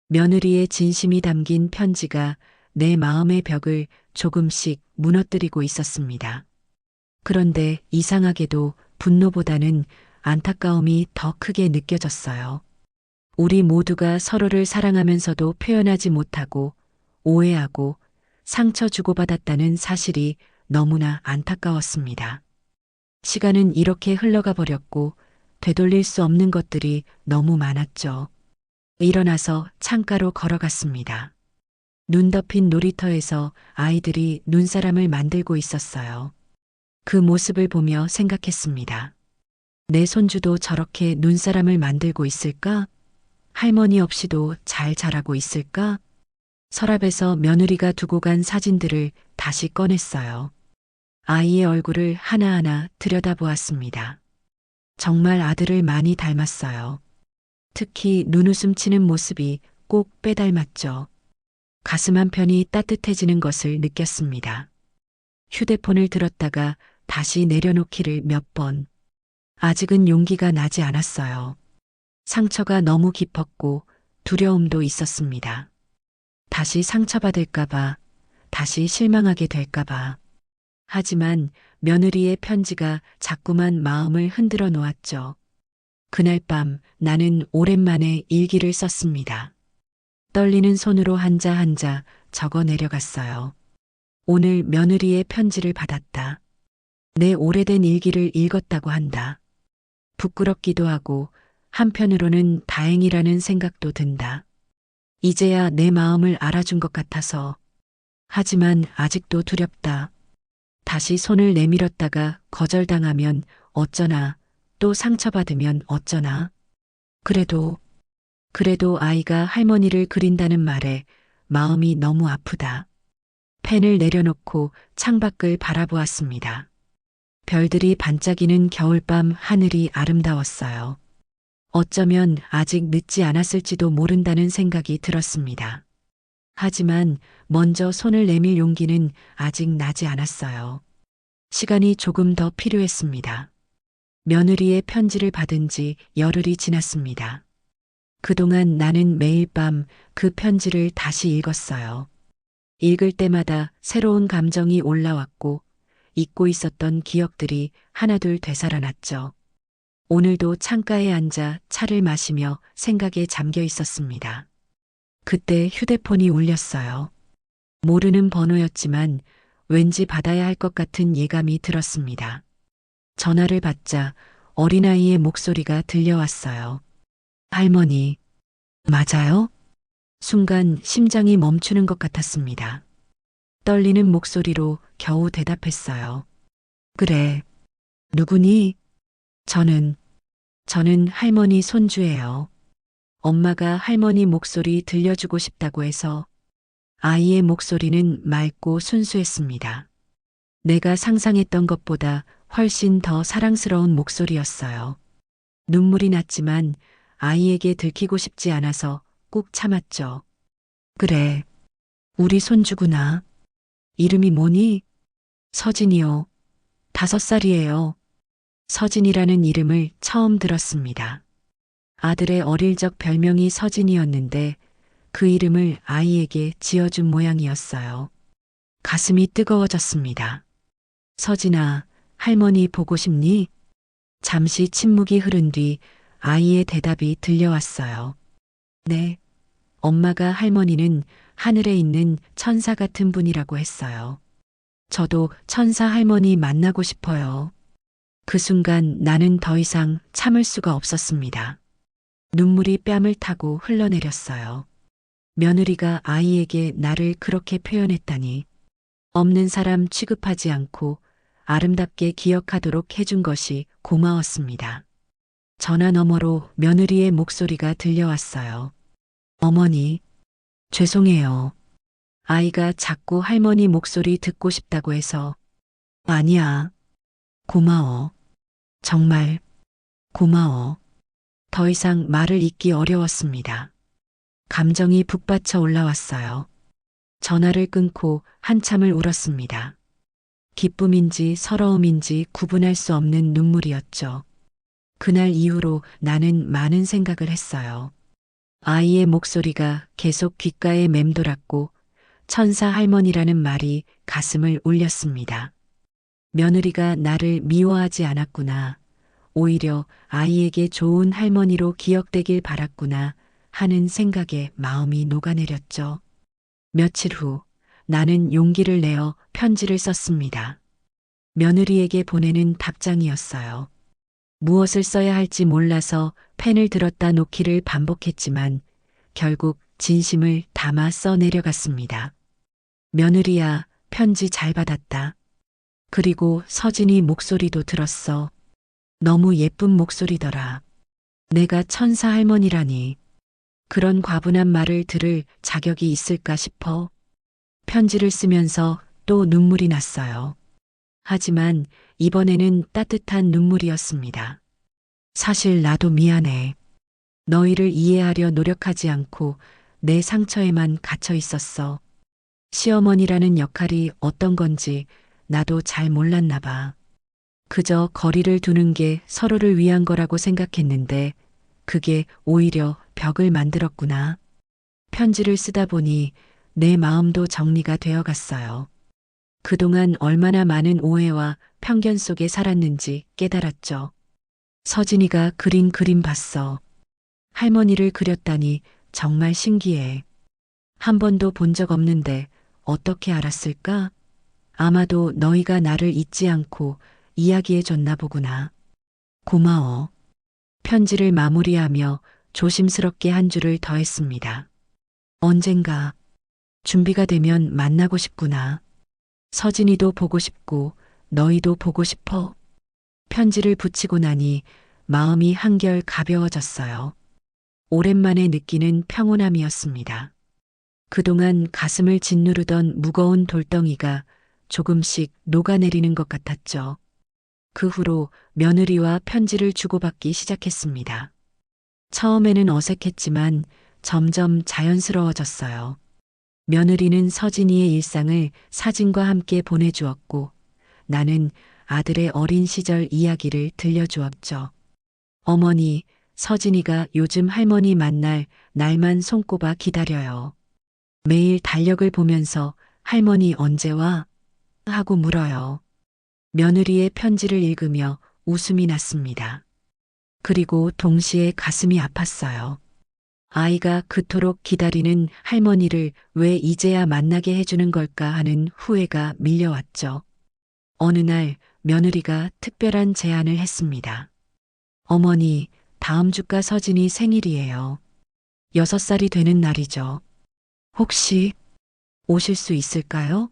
며느리의 진심이 담긴 편지가 내 마음의 벽을 조금씩 무너뜨리고 있었습니다. 그런데 이상하게도 분노보다는 안타까움이 더 크게 느껴졌어요. 우리 모두가 서로를 사랑하면서도 표현하지 못하고 오해하고 상처 주고받았다는 사실이 너무나 안타까웠습니다. 시간은 이렇게 흘러가 버렸고 되돌릴 수 없는 것들이 너무 많았죠. 일어나서 창가로 걸어갔습니다. 눈 덮인 놀이터에서 아이들이 눈사람을 만들고 있었어요. 그 모습을 보며 생각했습니다. 내 손주도 저렇게 눈사람을 만들고 있을까? 할머니 없이도 잘 자라고 있을까? 서랍에서 며느리가 두고 간 사진들을 다시 꺼냈어요. 아이의 얼굴을 하나하나 들여다보았습니다. 정말 아들을 많이 닮았어요. 특히 눈웃음 치는 모습이 꼭 빼닮았죠. 가슴 한편이 따뜻해지는 것을 느꼈습니다. 휴대폰을 들었다가 다시 내려놓기를 몇 번. 아직은 용기가 나지 않았어요. 상처가 너무 깊었고 두려움도 있었습니다. 다시 상처받을까봐, 다시 실망하게 될까봐. 하지만 며느리의 편지가 자꾸만 마음을 흔들어 놓았죠. 그날 밤 나는 오랜만에 일기를 썼습니다. 떨리는 손으로 한자 한자 적어 내려갔어요. 오늘 며느리의 편지를 받았다. 내 오래된 일기를 읽었다고 한다. 부끄럽기도 하고 한편으로는 다행이라는 생각도 든다. 이제야 내 마음을 알아준 것 같아서. 하지만 아직도 두렵다. 다시 손을 내밀었다가 거절당하면 어쩌나, 또 상처받으면 어쩌나. 그래도 아이가 할머니를 그린다는 말에 마음이 너무 아프다. 펜을 내려놓고 창밖을 바라보았습니다. 별들이 반짝이는 겨울밤 하늘이 아름다웠어요. 어쩌면 아직 늦지 않았을지도 모른다는 생각이 들었습니다. 하지만 먼저 손을 내밀 용기는 아직 나지 않았어요. 시간이 조금 더 필요했습니다. 며느리의 편지를 받은 지 열흘이 지났습니다. 그동안 나는 매일 밤 그 편지를 다시 읽었어요. 읽을 때마다 새로운 감정이 올라왔고 잊고 있었던 기억들이 하나둘 되살아났죠. 오늘도 창가에 앉아 차를 마시며 생각에 잠겨 있었습니다. 그때 휴대폰이 울렸어요. 모르는 번호였지만 왠지 받아야 할 것 같은 예감이 들었습니다. 전화를 받자 어린아이의 목소리가 들려왔어요. 할머니, 맞아요? 순간 심장이 멈추는 것 같았습니다. 떨리는 목소리로 겨우 대답했어요. 그래, 누구니? 저는 할머니 손주예요. 엄마가 할머니 목소리 들려주고 싶다고 해서. 아이의 목소리는 맑고 순수했습니다. 내가 상상했던 것보다 훨씬 더 사랑스러운 목소리였어요. 눈물이 났지만 아이에게 들키고 싶지 않아서 꾹 참았죠. 그래, 우리 손주구나. 이름이 뭐니? 서진이요. 5살이에요. 서진이라는 이름을 처음 들었습니다. 아들의 어릴 적 별명이 서진이었는데 그 이름을 아이에게 지어준 모양이었어요. 가슴이 뜨거워졌습니다. 서진아, 할머니 보고 싶니? 잠시 침묵이 흐른 뒤 아이의 대답이 들려왔어요. 네, 엄마가 할머니는 하늘에 있는 천사 같은 분이라고 했어요. 저도 천사 할머니 만나고 싶어요. 그 순간 나는 더 이상 참을 수가 없었습니다. 눈물이 뺨을 타고 흘러내렸어요. 며느리가 아이에게 나를 그렇게 표현했다니. 없는 사람 취급하지 않고 아름답게 기억하도록 해준 것이 고마웠습니다. 전화 너머로 며느리의 목소리가 들려왔어요. 어머니, 죄송해요. 아이가 자꾸 할머니 목소리 듣고 싶다고 해서 아니야. 고마워. 정말 고마워. 더 이상 말을 잇기 어려웠습니다. 감정이 북받쳐 올라왔어요. 전화를 끊고 한참을 울었습니다. 기쁨인지 서러움인지 구분할 수 없는 눈물이었죠. 그날 이후로 나는 많은 생각을 했어요. 아이의 목소리가 계속 귓가에 맴돌았고 천사 할머니라는 말이 가슴을 울렸습니다. 며느리가 나를 미워하지 않았구나. 오히려 아이에게 좋은 할머니로 기억되길 바랐구나 하는 생각에 마음이 녹아내렸죠. 며칠 후 나는 용기를 내어 편지를 썼습니다. 며느리에게 보내는 답장이었어요. 무엇을 써야 할지 몰라서 펜을 들었다 놓기를 반복했지만 결국 진심을 담아 써 내려갔습니다. 며느리야, 편지 잘 받았다. 그리고 서진이 목소리도 들었어. 너무 예쁜 목소리더라. 내가 천사 할머니라니. 그런 과분한 말을 들을 자격이 있을까 싶어. 편지를 쓰면서 또 눈물이 났어요. 하지만 이번에는 따뜻한 눈물이었습니다. 사실 나도 미안해. 너희를 이해하려 노력하지 않고 내 상처에만 갇혀 있었어. 시어머니라는 역할이 어떤 건지 나도 잘 몰랐나 봐. 그저 거리를 두는 게 서로를 위한 거라고 생각했는데 그게 오히려 벽을 만들었구나. 편지를 쓰다 보니 내 마음도 정리가 되어 갔어요. 그동안 얼마나 많은 오해와 편견 속에 살았는지 깨달았죠. 서진이가 그린 그림 봤어. 할머니를 그렸다니 정말 신기해. 한 번도 본 적 없는데 어떻게 알았을까? 아마도 너희가 나를 잊지 않고 이야기해 줬나 보구나. 고마워. 편지를 마무리하며 조심스럽게 한 줄을 더했습니다. 언젠가 준비가 되면 만나고 싶구나. 서진이도 보고 싶고 너희도 보고 싶어. 편지를 붙이고 나니 마음이 한결 가벼워졌어요. 오랜만에 느끼는 평온함이었습니다. 그동안 가슴을 짓누르던 무거운 돌덩이가 조금씩 녹아내리는 것 같았죠. 그 후로 며느리와 편지를 주고받기 시작했습니다. 처음에는 어색했지만 점점 자연스러워졌어요. 며느리는 서진이의 일상을 사진과 함께 보내주었고 나는 아들의 어린 시절 이야기를 들려주었죠. 어머니, 서진이가 요즘 할머니 만날 날만 손꼽아 기다려요. 매일 달력을 보면서 할머니 언제 와? 하고 물어요. 며느리의 편지를 읽으며 웃음이 났습니다. 그리고 동시에 가슴이 아팠어요. 아이가 그토록 기다리는 할머니를 왜 이제야 만나게 해주는 걸까 하는 후회가 밀려왔죠. 어느 날 며느리가 특별한 제안을 했습니다. 어머니, 다음 주가 서진이 생일이에요. 6살이 되는 날이죠. 혹시 오실 수 있을까요?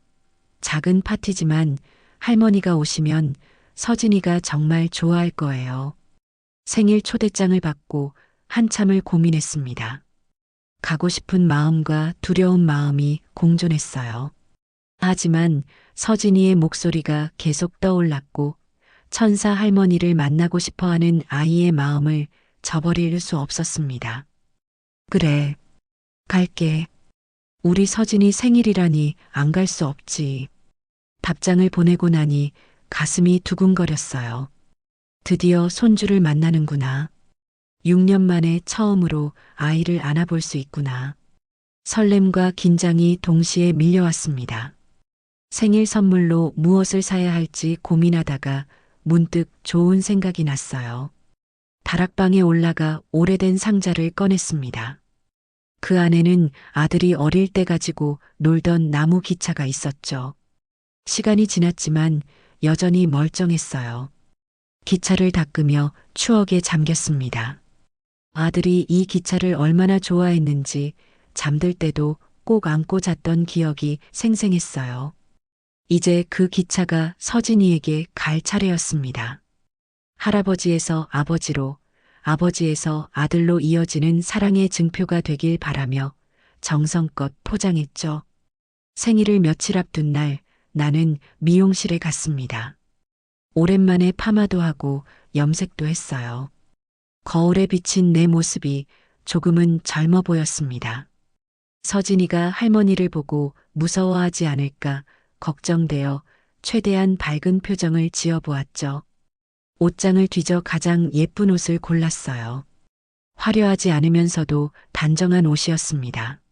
작은 파티지만 할머니가 오시면 서진이가 정말 좋아할 거예요. 생일 초대장을 받고 한참을 고민했습니다. 가고 싶은 마음과 두려운 마음이 공존했어요. 하지만 서진이의 목소리가 계속 떠올랐고 천사 할머니를 만나고 싶어하는 아이의 마음을 저버릴 수 없었습니다. 그래, 갈게. 우리 서진이 생일이라니 안 갈 수 없지. 답장을 보내고 나니 가슴이 두근거렸어요. 드디어 손주를 만나는구나. 6년 만에 처음으로 아이를 안아볼 수 있구나. 설렘과 긴장이 동시에 밀려왔습니다. 생일 선물로 무엇을 사야 할지 고민하다가 문득 좋은 생각이 났어요. 다락방에 올라가 오래된 상자를 꺼냈습니다. 그 안에는 아들이 어릴 때 가지고 놀던 나무 기차가 있었죠. 시간이 지났지만 여전히 멀쩡했어요. 기차를 닦으며 추억에 잠겼습니다. 아들이 이 기차를 얼마나 좋아했는지 잠들 때도 꼭 안고 잤던 기억이 생생했어요. 이제 그 기차가 서진이에게 갈 차례였습니다. 할아버지에서 아버지로, 아버지에서 아들로 이어지는 사랑의 증표가 되길 바라며 정성껏 포장했죠. 생일을 며칠 앞둔 날 나는 미용실에 갔습니다. 오랜만에 파마도 하고 염색도 했어요. 거울에 비친 내 모습이 조금은 젊어 보였습니다. 서진이가 할머니를 보고 무서워하지 않을까 걱정되어 최대한 밝은 표정을 지어보았죠. 옷장을 뒤져 가장 예쁜 옷을 골랐어요. 화려하지 않으면서도 단정한 옷이었습니다.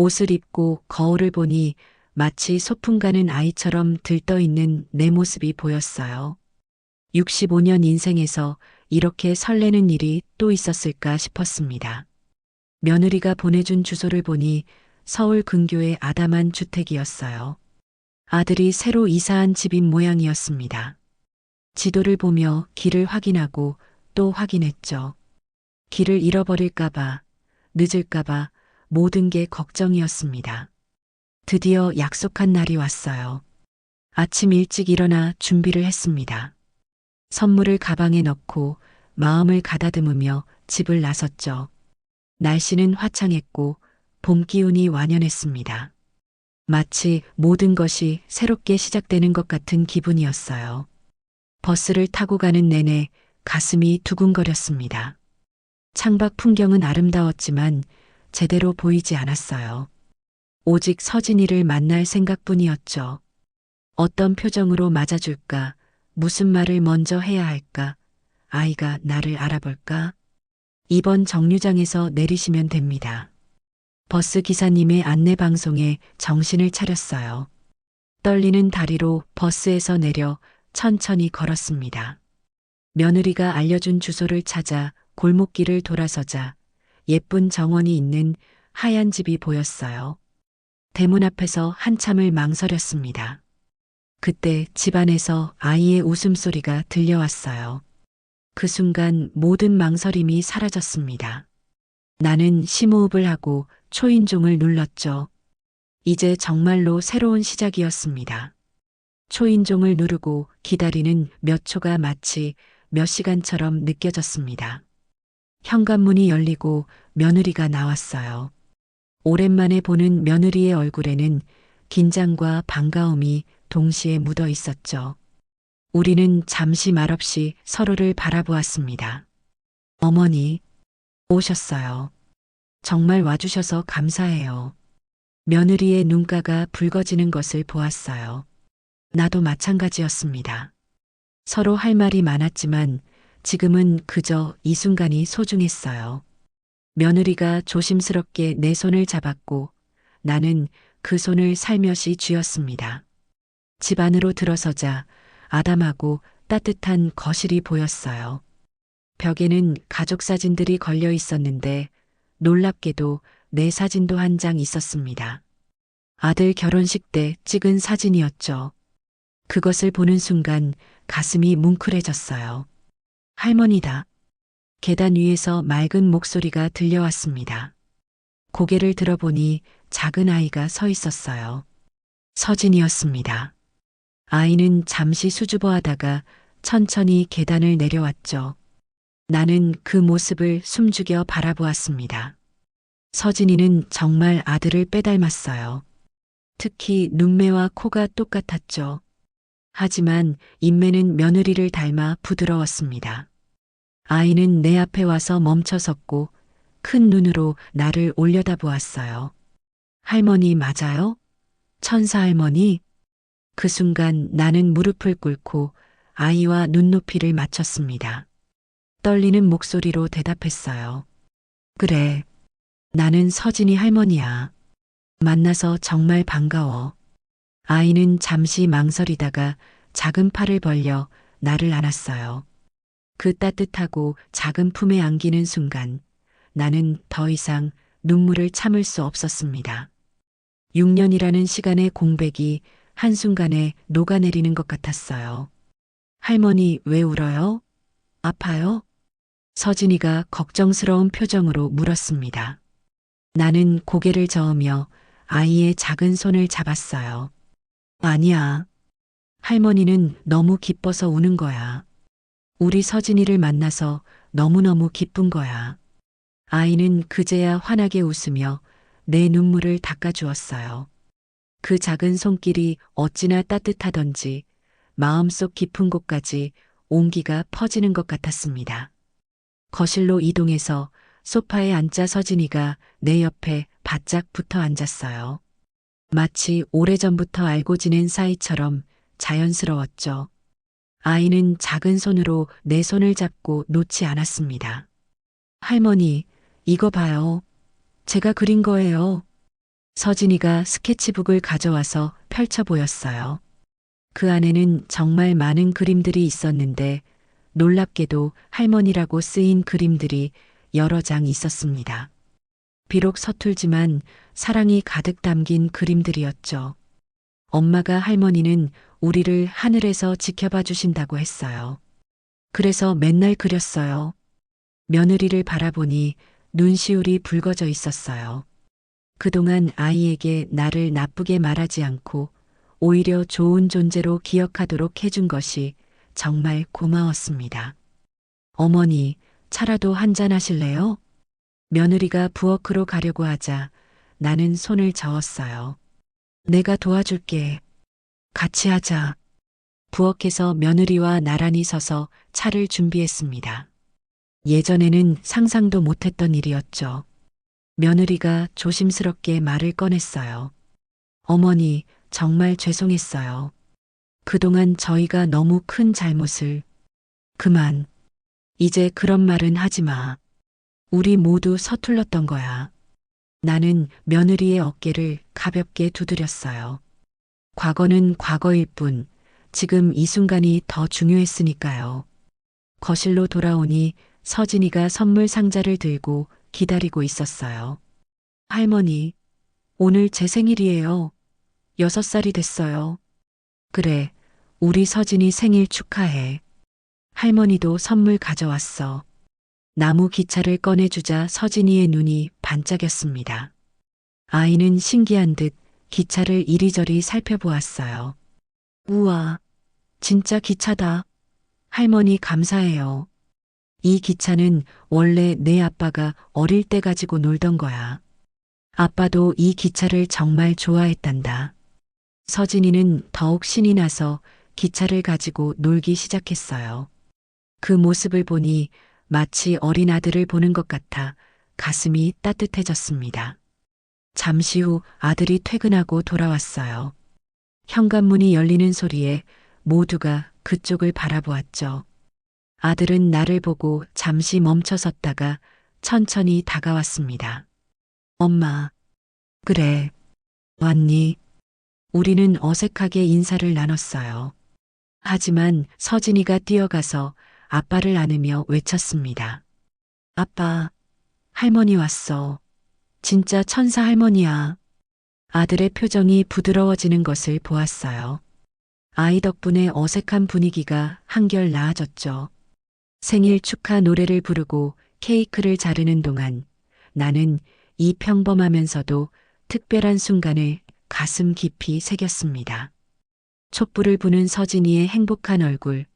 옷을 입고 거울을 보니 마치 소풍 가는 아이처럼 들떠있는 내 모습이 보였어요. 65년 인생에서 이렇게 설레는 일이 또 있었을까 싶었습니다. 며느리가 보내준 주소를 보니 서울 근교의 아담한 주택이었어요. 아들이 새로 이사한 집인 모양이었습니다. 지도를 보며 길을 확인하고 또 확인했죠. 길을 잃어버릴까봐, 늦을까봐 모든 게 걱정이었습니다. 드디어 약속한 날이 왔어요. 아침 일찍 일어나 준비를 했습니다. 선물을 가방에 넣고 마음을 가다듬으며 집을 나섰죠. 날씨는 화창했고 봄 기운이 완연했습니다. 마치 모든 것이 새롭게 시작되는 것 같은 기분이었어요. 버스를 타고 가는 내내 가슴이 두근거렸습니다. 창밖 풍경은 아름다웠지만 제대로 보이지 않았어요. 오직 서진이를 만날 생각뿐이었죠. 어떤 표정으로 맞아줄까? 무슨 말을 먼저 해야 할까? 아이가 나를 알아볼까? 이번 정류장에서 내리시면 됩니다. 버스 기사님의 안내 방송에 정신을 차렸어요. 떨리는 다리로 버스에서 내려 천천히 걸었습니다. 며느리가 알려준 주소를 찾아 골목길을 돌아서자 예쁜 정원이 있는 하얀 집이 보였어요. 대문 앞에서 한참을 망설였습니다. 그때 집안에서 아이의 웃음소리가 들려왔어요. 그 순간 모든 망설임이 사라졌습니다. 나는 심호흡을 하고 초인종을 눌렀죠. 이제 정말로 새로운 시작이었습니다. 초인종을 누르고 기다리는 몇 초가 마치 몇 시간처럼 느껴졌습니다. 현관문이 열리고 며느리가 나왔어요. 오랜만에 보는 며느리의 얼굴에는 긴장과 반가움이 동시에 묻어 있었죠. 우리는 잠시 말없이 서로를 바라보았습니다. 어머니, 오셨어요. 정말 와주셔서 감사해요. 며느리의 눈가가 붉어지는 것을 보았어요. 나도 마찬가지였습니다. 서로 할 말이 많았지만 지금은 그저 이 순간이 소중했어요. 며느리가 조심스럽게 내 손을 잡았고 나는 그 손을 살며시 쥐었습니다. 집 안으로 들어서자 아담하고 따뜻한 거실이 보였어요. 벽에는 가족 사진들이 걸려 있었는데 놀랍게도 내 사진도 한 장 있었습니다. 아들 결혼식 때 찍은 사진이었죠. 그것을 보는 순간 가슴이 뭉클해졌어요. 할머니다. 계단 위에서 맑은 목소리가 들려왔습니다. 고개를 들어보니 작은 아이가 서 있었어요. 서진이었습니다. 아이는 잠시 수줍어하다가 천천히 계단을 내려왔죠. 나는 그 모습을 숨죽여 바라보았습니다. 서진이는 정말 아들을 빼닮았어요. 특히 눈매와 코가 똑같았죠. 하지만 인매는 며느리를 닮아 부드러웠습니다. 아이는 내 앞에 와서 멈춰섰고 큰 눈으로 나를 올려다보았어요. 할머니 맞아요? 천사 할머니? 그 순간 나는 무릎을 꿇고 아이와 눈높이를 맞췄습니다. 떨리는 목소리로 대답했어요. 그래, 나는 서진이 할머니야. 만나서 정말 반가워. 아이는 잠시 망설이다가 작은 팔을 벌려 나를 안았어요. 그 따뜻하고 작은 품에 안기는 순간 나는 더 이상 눈물을 참을 수 없었습니다. 6년이라는 시간의 공백이 한순간에 녹아내리는 것 같았어요. 할머니 왜 울어요? 아파요? 서진이가 걱정스러운 표정으로 물었습니다. 나는 고개를 저으며 아이의 작은 손을 잡았어요. 아니야. 할머니는 너무 기뻐서 우는 거야. 우리 서진이를 만나서 너무너무 기쁜 거야. 아이는 그제야 환하게 웃으며 내 눈물을 닦아주었어요. 그 작은 손길이 어찌나 따뜻하던지 마음속 깊은 곳까지 온기가 퍼지는 것 같았습니다. 거실로 이동해서 소파에 앉자 서진이가 내 옆에 바짝 붙어 앉았어요. 마치 오래전부터 알고 지낸 사이처럼 자연스러웠죠. 아이는 작은 손으로 내 손을 잡고 놓지 않았습니다. 할머니, 이거 봐요. 제가 그린 거예요. 서진이가 스케치북을 가져와서 펼쳐 보였어요. 그 안에는 정말 많은 그림들이 있었는데 놀랍게도 할머니라고 쓰인 그림들이 여러 장 있었습니다. 비록 서툴지만 사랑이 가득 담긴 그림들이었죠. 엄마가 할머니는 우리를 하늘에서 지켜봐 주신다고 했어요. 그래서 맨날 그렸어요. 며느리를 바라보니 눈시울이 붉어져 있었어요. 그동안 아이에게 나를 나쁘게 말하지 않고 오히려 좋은 존재로 기억하도록 해준 것이 정말 고마웠습니다. 어머니, 차라도 한잔 하실래요? 며느리가 부엌으로 가려고 하자 나는 손을 저었어요. 내가 도와줄게. 같이 하자. 부엌에서 며느리와 나란히 서서 차를 준비했습니다. 예전에는 상상도 못했던 일이었죠. 며느리가 조심스럽게 말을 꺼냈어요. 어머니, 정말 죄송했어요. 그동안 저희가 너무 큰 잘못을. 그만. 이제 그런 말은 하지 마. 우리 모두 서툴렀던 거야. 나는 며느리의 어깨를 가볍게 두드렸어요. 과거는 과거일 뿐, 지금 이 순간이 더 중요했으니까요. 거실로 돌아오니 서진이가 선물 상자를 들고 기다리고 있었어요. 할머니, 오늘 제 생일이에요. 6살이 됐어요. 그래, 우리 서진이 생일 축하해. 할머니도 선물 가져왔어. 나무 기차를 꺼내주자 서진이의 눈이 반짝였습니다. 아이는 신기한 듯 기차를 이리저리 살펴보았어요. 우와, 진짜 기차다. 할머니 감사해요. 이 기차는 원래 내 아빠가 어릴 때 가지고 놀던 거야. 아빠도 이 기차를 정말 좋아했단다. 서진이는 더욱 신이 나서 기차를 가지고 놀기 시작했어요. 그 모습을 보니 마치 어린 아들을 보는 것 같아 가슴이 따뜻해졌습니다. 잠시 후 아들이 퇴근하고 돌아왔어요. 현관문이 열리는 소리에 모두가 그쪽을 바라보았죠. 아들은 나를 보고 잠시 멈춰섰다가 천천히 다가왔습니다. 엄마, 그래, 왔니? 우리는 어색하게 인사를 나눴어요. 하지만 서진이가 뛰어가서 아빠를 안으며 외쳤습니다. 아빠, 할머니 왔어. 진짜 천사 할머니야. 아들의 표정이 부드러워지는 것을 보았어요. 아이 덕분에 어색한 분위기가 한결 나아졌죠. 생일 축하 노래를 부르고 케이크를 자르는 동안 나는 이 평범하면서도 특별한 순간을 가슴 깊이 새겼습니다. 촛불을 부는 서진이의 행복한 얼굴,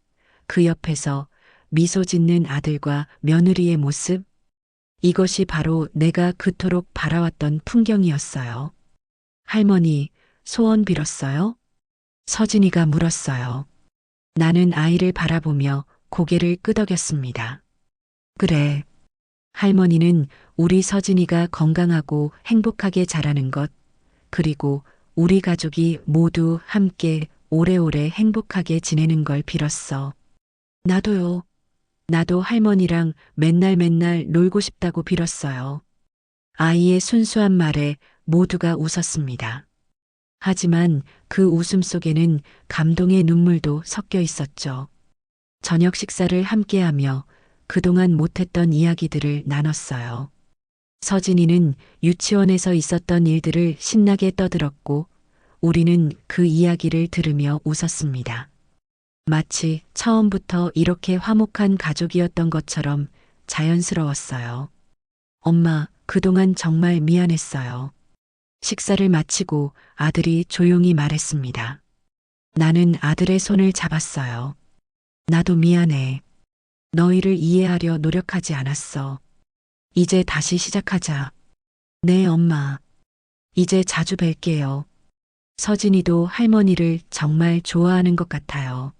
그 옆에서 미소 짓는 아들과 며느리의 모습, 이것이 바로 내가 그토록 바라왔던 풍경이었어요. 할머니, 소원 빌었어요? 서진이가 물었어요. 나는 아이를 바라보며 고개를 끄덕였습니다. 그래. 할머니는 우리 서진이가 건강하고 행복하게 자라는 것, 그리고 우리 가족이 모두 함께 오래오래 행복하게 지내는 걸 빌었어. 나도요. 나도 할머니랑 맨날 놀고 싶다고 빌었어요. 아이의 순수한 말에 모두가 웃었습니다. 하지만 그 웃음 속에는 감동의 눈물도 섞여 있었죠. 저녁 식사를 함께하며 그동안 못했던 이야기들을 나눴어요. 서진이는 유치원에서 있었던 일들을 신나게 떠들었고 우리는 그 이야기를 들으며 웃었습니다. 마치 처음부터 이렇게 화목한 가족이었던 것처럼 자연스러웠어요. 엄마, 그동안 정말 미안했어요. 식사를 마치고 아들이 조용히 말했습니다. 나는 아들의 손을 잡았어요. 나도 미안해. 너희를 이해하려 노력하지 않았어. 이제 다시 시작하자. 네, 엄마. 이제 자주 뵐게요. 서진이도 할머니를 정말 좋아하는 것 같아요.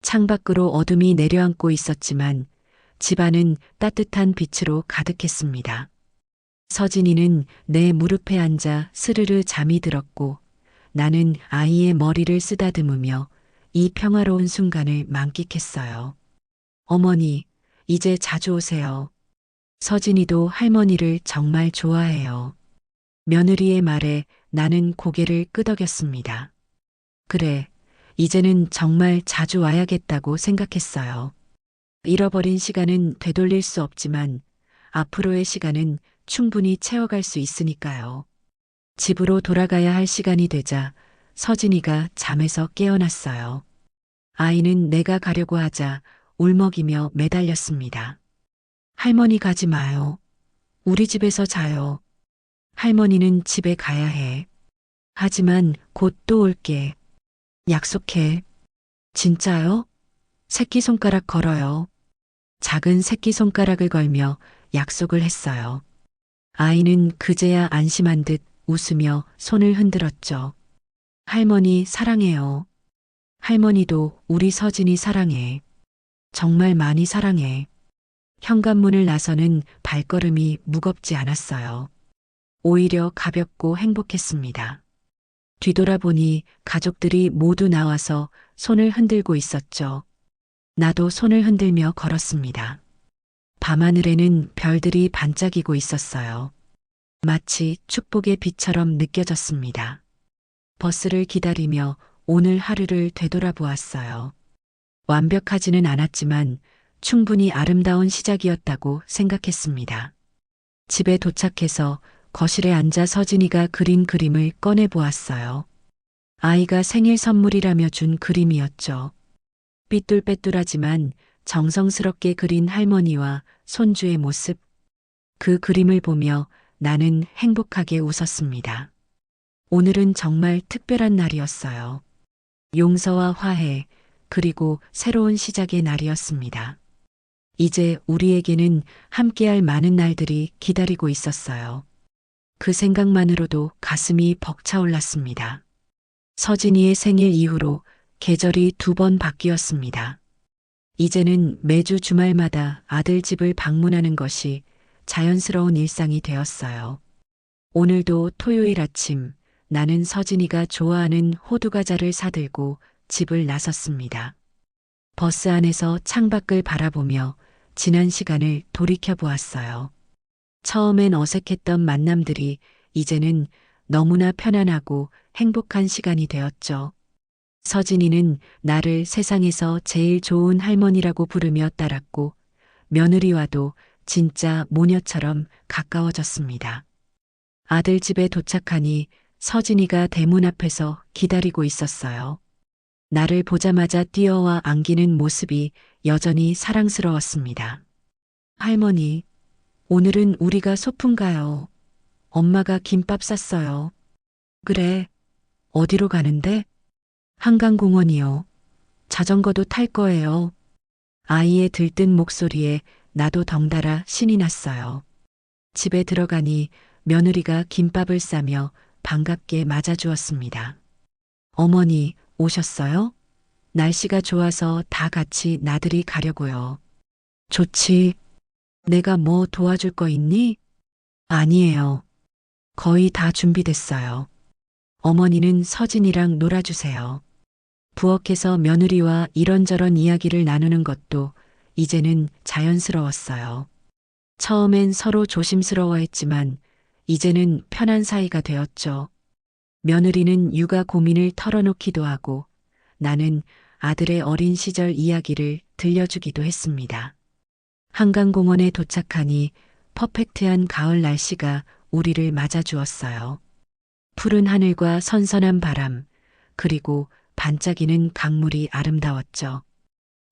창밖으로 어둠이 내려앉고 있었지만 집안은 따뜻한 빛으로 가득했습니다. 서진이는 내 무릎에 앉아 스르르 잠이 들었고 나는 아이의 머리를 쓰다듬으며 이 평화로운 순간을 만끽했어요. 어머니, 이제 자주 오세요. 서진이도 할머니를 정말 좋아해요. 며느리의 말에 나는 고개를 끄덕였습니다. 그래, 이제는 정말 자주 와야겠다고 생각했어요. 잃어버린 시간은 되돌릴 수 없지만 앞으로의 시간은 충분히 채워갈 수 있으니까요. 집으로 돌아가야 할 시간이 되자 서진이가 잠에서 깨어났어요. 아이는 내가 가려고 하자 울먹이며 매달렸습니다. 할머니 가지 마요. 우리 집에서 자요. 할머니는 집에 가야 해. 하지만 곧 또 올게. 약속해. 진짜요? 새끼손가락 걸어요. 작은 새끼손가락을 걸며 약속을 했어요. 아이는 그제야 안심한 듯 웃으며 손을 흔들었죠. 할머니 사랑해요. 할머니도 우리 서진이 사랑해. 정말 많이 사랑해. 현관문을 나서는 발걸음이 무겁지 않았어요. 오히려 가볍고 행복했습니다. 뒤돌아보니 가족들이 모두 나와서 손을 흔들고 있었죠. 나도 손을 흔들며 걸었습니다. 밤하늘에는 별들이 반짝이고 있었어요. 마치 축복의 빛처럼 느껴졌습니다. 버스를 기다리며 오늘 하루를 되돌아보았어요. 완벽하지는 않았지만 충분히 아름다운 시작이었다고 생각했습니다. 집에 도착해서 거실에 앉아 서진이가 그린 그림을 꺼내 보았어요. 아이가 생일 선물이라며 준 그림이었죠. 삐뚤빼뚤하지만 정성스럽게 그린 할머니와 손주의 모습. 그 그림을 보며 나는 행복하게 웃었습니다. 오늘은 정말 특별한 날이었어요. 용서와 화해, 그리고 새로운 시작의 날이었습니다. 이제 우리에게는 함께할 많은 날들이 기다리고 있었어요. 그 생각만으로도 가슴이 벅차올랐습니다. 서진이의 생일 이후로 계절이 2번 바뀌었습니다. 이제는 매주 주말마다 아들 집을 방문하는 것이 자연스러운 일상이 되었어요. 오늘도 토요일 아침 나는 서진이가 좋아하는 호두과자를 사들고 집을 나섰습니다. 버스 안에서 창밖을 바라보며 지난 시간을 돌이켜 보았어요. 처음엔 어색했던 만남들이 이제는 너무나 편안하고 행복한 시간이 되었죠. 서진이는 나를 세상에서 제일 좋은 할머니라고 부르며 따랐고 며느리와도 진짜 모녀처럼 가까워졌습니다. 아들 집에 도착하니 서진이가 대문 앞에서 기다리고 있었어요. 나를 보자마자 뛰어와 안기는 모습이 여전히 사랑스러웠습니다. 할머니, 오늘은 우리가 소풍 가요. 엄마가 김밥 쌌어요. 그래, 어디로 가는데? 한강공원이요. 자전거도 탈 거예요. 아이의 들뜬 목소리에 나도 덩달아 신이 났어요. 집에 들어가니 며느리가 김밥을 싸며 반갑게 맞아주었습니다. 어머니, 오셨어요? 날씨가 좋아서 다 같이 나들이 가려고요. 좋지. 내가 뭐 도와줄 거 있니? 아니에요. 거의 다 준비됐어요. 어머니는 서진이랑 놀아주세요. 부엌에서 며느리와 이런저런 이야기를 나누는 것도 이제는 자연스러웠어요. 처음엔 서로 조심스러워했지만 이제는 편한 사이가 되었죠. 며느리는 육아 고민을 털어놓기도 하고 나는 아들의 어린 시절 이야기를 들려주기도 했습니다. 한강공원에 도착하니 퍼펙트한 가을 날씨가 우리를 맞아주었어요. 푸른 하늘과 선선한 바람, 그리고 반짝이는 강물이 아름다웠죠.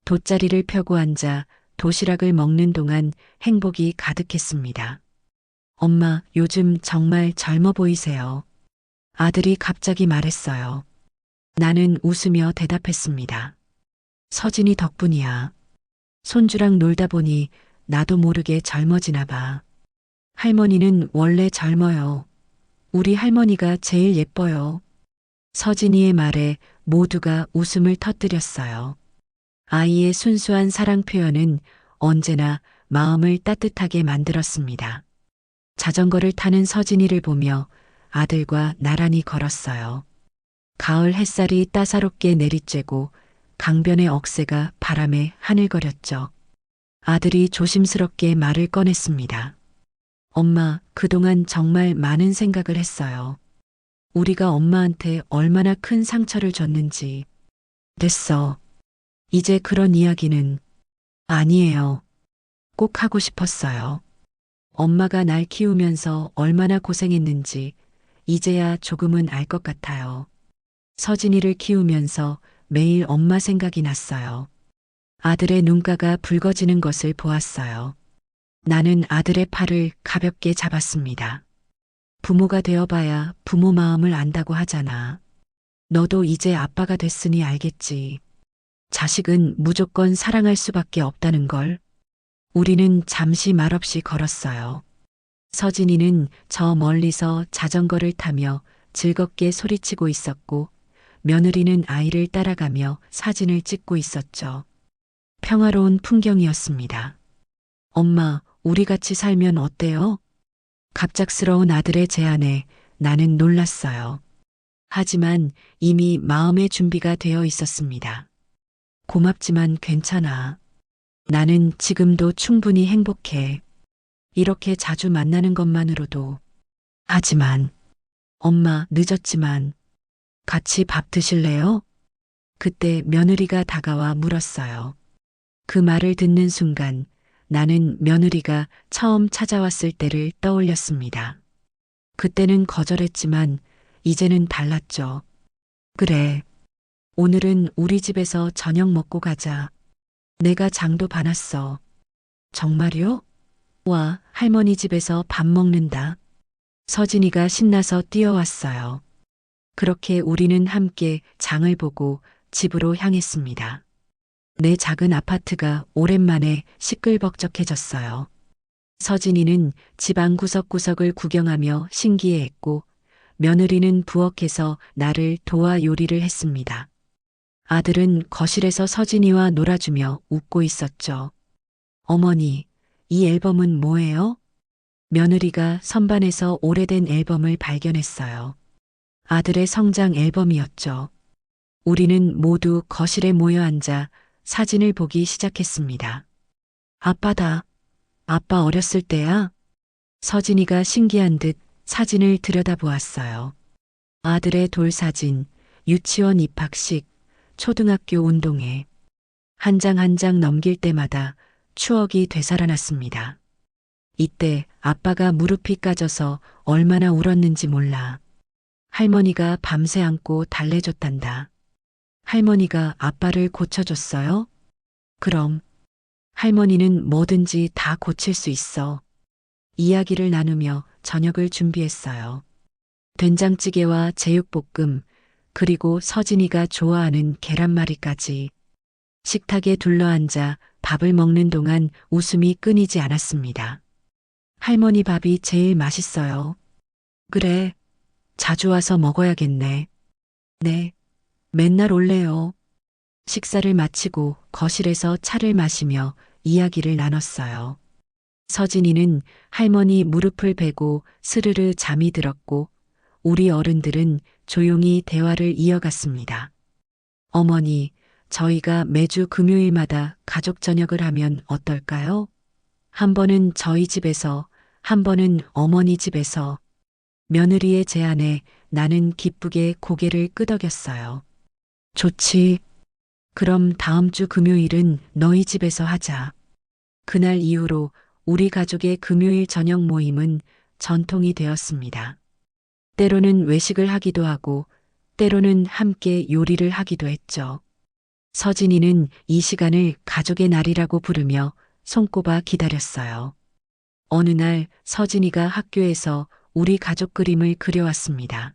돗자리를 펴고 앉아 도시락을 먹는 동안 행복이 가득했습니다. 엄마, 요즘 정말 젊어 보이세요. 아들이 갑자기 말했어요. 나는 웃으며 대답했습니다. 서진이 덕분이야. 손주랑 놀다 보니 나도 모르게 젊어지나 봐. 할머니는 원래 젊어요. 우리 할머니가 제일 예뻐요. 서진이의 말에 모두가 웃음을 터뜨렸어요. 아이의 순수한 사랑 표현은 언제나 마음을 따뜻하게 만들었습니다. 자전거를 타는 서진이를 보며 아들과 나란히 걸었어요. 가을 햇살이 따사롭게 내리쬐고 강변의 억새가 바람에 하늘거렸죠. 아들이 조심스럽게 말을 꺼냈습니다. 엄마, 그동안 정말 많은 생각을 했어요. 우리가 엄마한테 얼마나 큰 상처를 줬는지. 됐어. 이제 그런 이야기는 아니에요. 꼭 하고 싶었어요. 엄마가 날 키우면서 얼마나 고생했는지 이제야 조금은 알 것 같아요. 서진이를 키우면서 매일 엄마 생각이 났어요. 아들의 눈가가 붉어지는 것을 보았어요. 나는 아들의 팔을 가볍게 잡았습니다. 부모가 되어봐야 부모 마음을 안다고 하잖아. 너도 이제 아빠가 됐으니 알겠지. 자식은 무조건 사랑할 수밖에 없다는 걸. 우리는 잠시 말없이 걸었어요. 서진이는 저 멀리서 자전거를 타며 즐겁게 소리치고 있었고, 며느리는 아이를 따라가며 사진을 찍고 있었죠. 평화로운 풍경이었습니다. 엄마, 우리 같이 살면 어때요? 갑작스러운 아들의 제안에 나는 놀랐어요. 하지만 이미 마음의 준비가 되어 있었습니다. 고맙지만 괜찮아. 나는 지금도 충분히 행복해. 이렇게 자주 만나는 것만으로도. 하지만, 엄마, 늦었지만, 같이 밥 드실래요? 그때 며느리가 다가와 물었어요. 그 말을 듣는 순간 나는 며느리가 처음 찾아왔을 때를 떠올렸습니다. 그때는 거절했지만 이제는 달랐죠. 그래. 오늘은 우리 집에서 저녁 먹고 가자. 내가 장도 봐놨어. 정말요? 와, 할머니 집에서 밥 먹는다. 서진이가 신나서 뛰어왔어요. 그렇게 우리는 함께 장을 보고 집으로 향했습니다. 내 작은 아파트가 오랜만에 시끌벅적해졌어요. 서진이는 집안 구석구석을 구경하며 신기해했고, 며느리는 부엌에서 나를 도와 요리를 했습니다. 아들은 거실에서 서진이와 놀아주며 웃고 있었죠. 어머니, 이 앨범은 뭐예요? 며느리가 선반에서 오래된 앨범을 발견했어요. 아들의 성장 앨범이었죠. 우리는 모두 거실에 모여 앉아 사진을 보기 시작했습니다. 아빠다. 아빠 어렸을 때야? 서진이가 신기한 듯 사진을 들여다보았어요. 아들의 돌사진, 유치원 입학식, 초등학교 운동회. 한 장 한 장 넘길 때마다 추억이 되살아났습니다. 이때 아빠가 무릎이 까져서 얼마나 울었는지 몰라. 할머니가 밤새 안고 달래줬단다. 할머니가 아빠를 고쳐줬어요? 그럼 할머니는 뭐든지 다 고칠 수 있어. 이야기를 나누며 저녁을 준비했어요. 된장찌개와 제육볶음, 그리고 서진이가 좋아하는 계란말이까지. 식탁에 둘러앉아 밥을 먹는 동안 웃음이 끊이지 않았습니다. 할머니 밥이 제일 맛있어요. 그래, 자주 와서 먹어야겠네. 네, 맨날 올래요. 식사를 마치고 거실에서 차를 마시며 이야기를 나눴어요. 서진이는 할머니 무릎을 베고 스르르 잠이 들었고, 우리 어른들은 조용히 대화를 이어갔습니다. 어머니, 저희가 매주 금요일마다 가족 저녁을 하면 어떨까요? 한 번은 저희 집에서, 한 번은 어머니 집에서. 며느리의 제안에 나는 기쁘게 고개를 끄덕였어요. 좋지. 그럼 다음 주 금요일은 너희 집에서 하자. 그날 이후로 우리 가족의 금요일 저녁 모임은 전통이 되었습니다. 때로는 외식을 하기도 하고, 때로는 함께 요리를 하기도 했죠. 서진이는 이 시간을 가족의 날이라고 부르며 손꼽아 기다렸어요. 어느 날 서진이가 학교에서 우리 가족 그림을 그려왔습니다.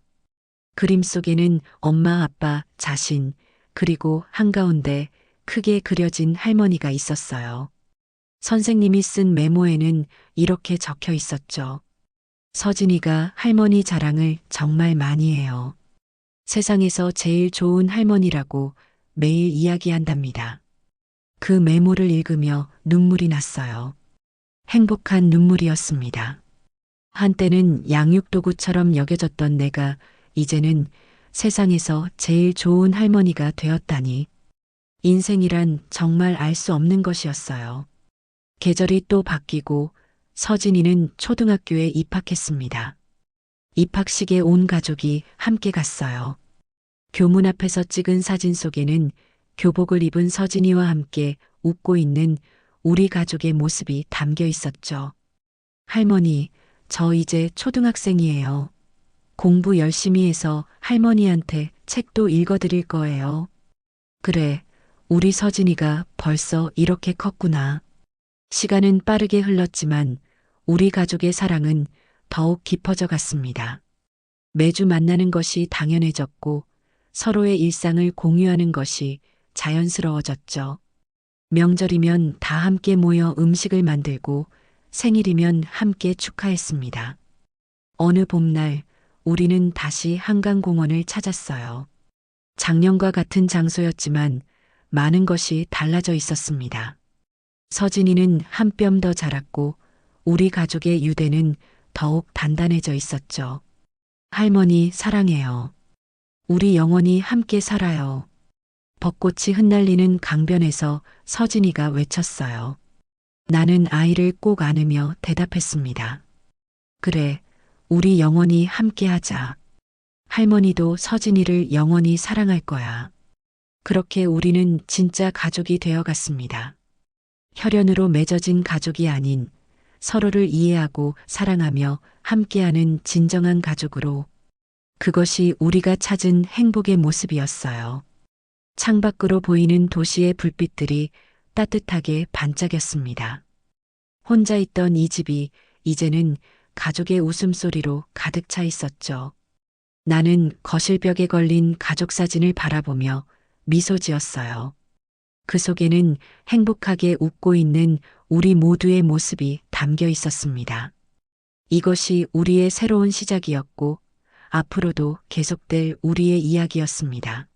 그림 속에는 엄마, 아빠, 자신, 그리고 한가운데 크게 그려진 할머니가 있었어요. 선생님이 쓴 메모에는 이렇게 적혀 있었죠. 서진이가 할머니 자랑을 정말 많이 해요. 세상에서 제일 좋은 할머니라고 매일 이야기한답니다. 그 메모를 읽으며 눈물이 났어요. 행복한 눈물이었습니다. 한때는 양육도구처럼 여겨졌던 내가 이제는 세상에서 제일 좋은 할머니가 되었다니. 인생이란 정말 알 수 없는 것이었어요. 계절이 또 바뀌고 서진이는 초등학교에 입학했습니다. 입학식에 온 가족이 함께 갔어요. 교문 앞에서 찍은 사진 속에는 교복을 입은 서진이와 함께 웃고 있는 우리 가족의 모습이 담겨 있었죠. 할머니, 저 이제 초등학생이에요. 공부 열심히 해서 할머니한테 책도 읽어드릴 거예요. 그래, 우리 서진이가 벌써 이렇게 컸구나. 시간은 빠르게 흘렀지만 우리 가족의 사랑은 더욱 깊어져 갔습니다. 매주 만나는 것이 당연해졌고 서로의 일상을 공유하는 것이 자연스러워졌죠. 명절이면 다 함께 모여 음식을 만들고 생일이면 함께 축하했습니다. 어느 봄날 우리는 다시 한강공원을 찾았어요. 작년과 같은 장소였지만 많은 것이 달라져 있었습니다. 서진이는 한 뼘 더 자랐고 우리 가족의 유대는 더욱 단단해져 있었죠. 할머니 사랑해요. 우리 영원히 함께 살아요. 벚꽃이 흩날리는 강변에서 서진이가 외쳤어요. 나는 아이를 꼭 안으며 대답했습니다. 그래, 우리 영원히 함께 하자. 할머니도 서진이를 영원히 사랑할 거야. 그렇게 우리는 진짜 가족이 되어 갔습니다. 혈연으로 맺어진 가족이 아닌 서로를 이해하고 사랑하며 함께하는 진정한 가족으로. 그것이 우리가 찾은 행복의 모습이었어요. 창밖으로 보이는 도시의 불빛들이 따뜻하게 반짝였습니다. 혼자 있던 이 집이 이제는 가족의 웃음소리로 가득 차 있었죠. 나는 거실벽에 걸린 가족 사진을 바라보며 미소 지었어요. 그 속에는 행복하게 웃고 있는 우리 모두의 모습이 담겨 있었습니다. 이것이 우리의 새로운 시작이었고 앞으로도 계속될 우리의 이야기였습니다.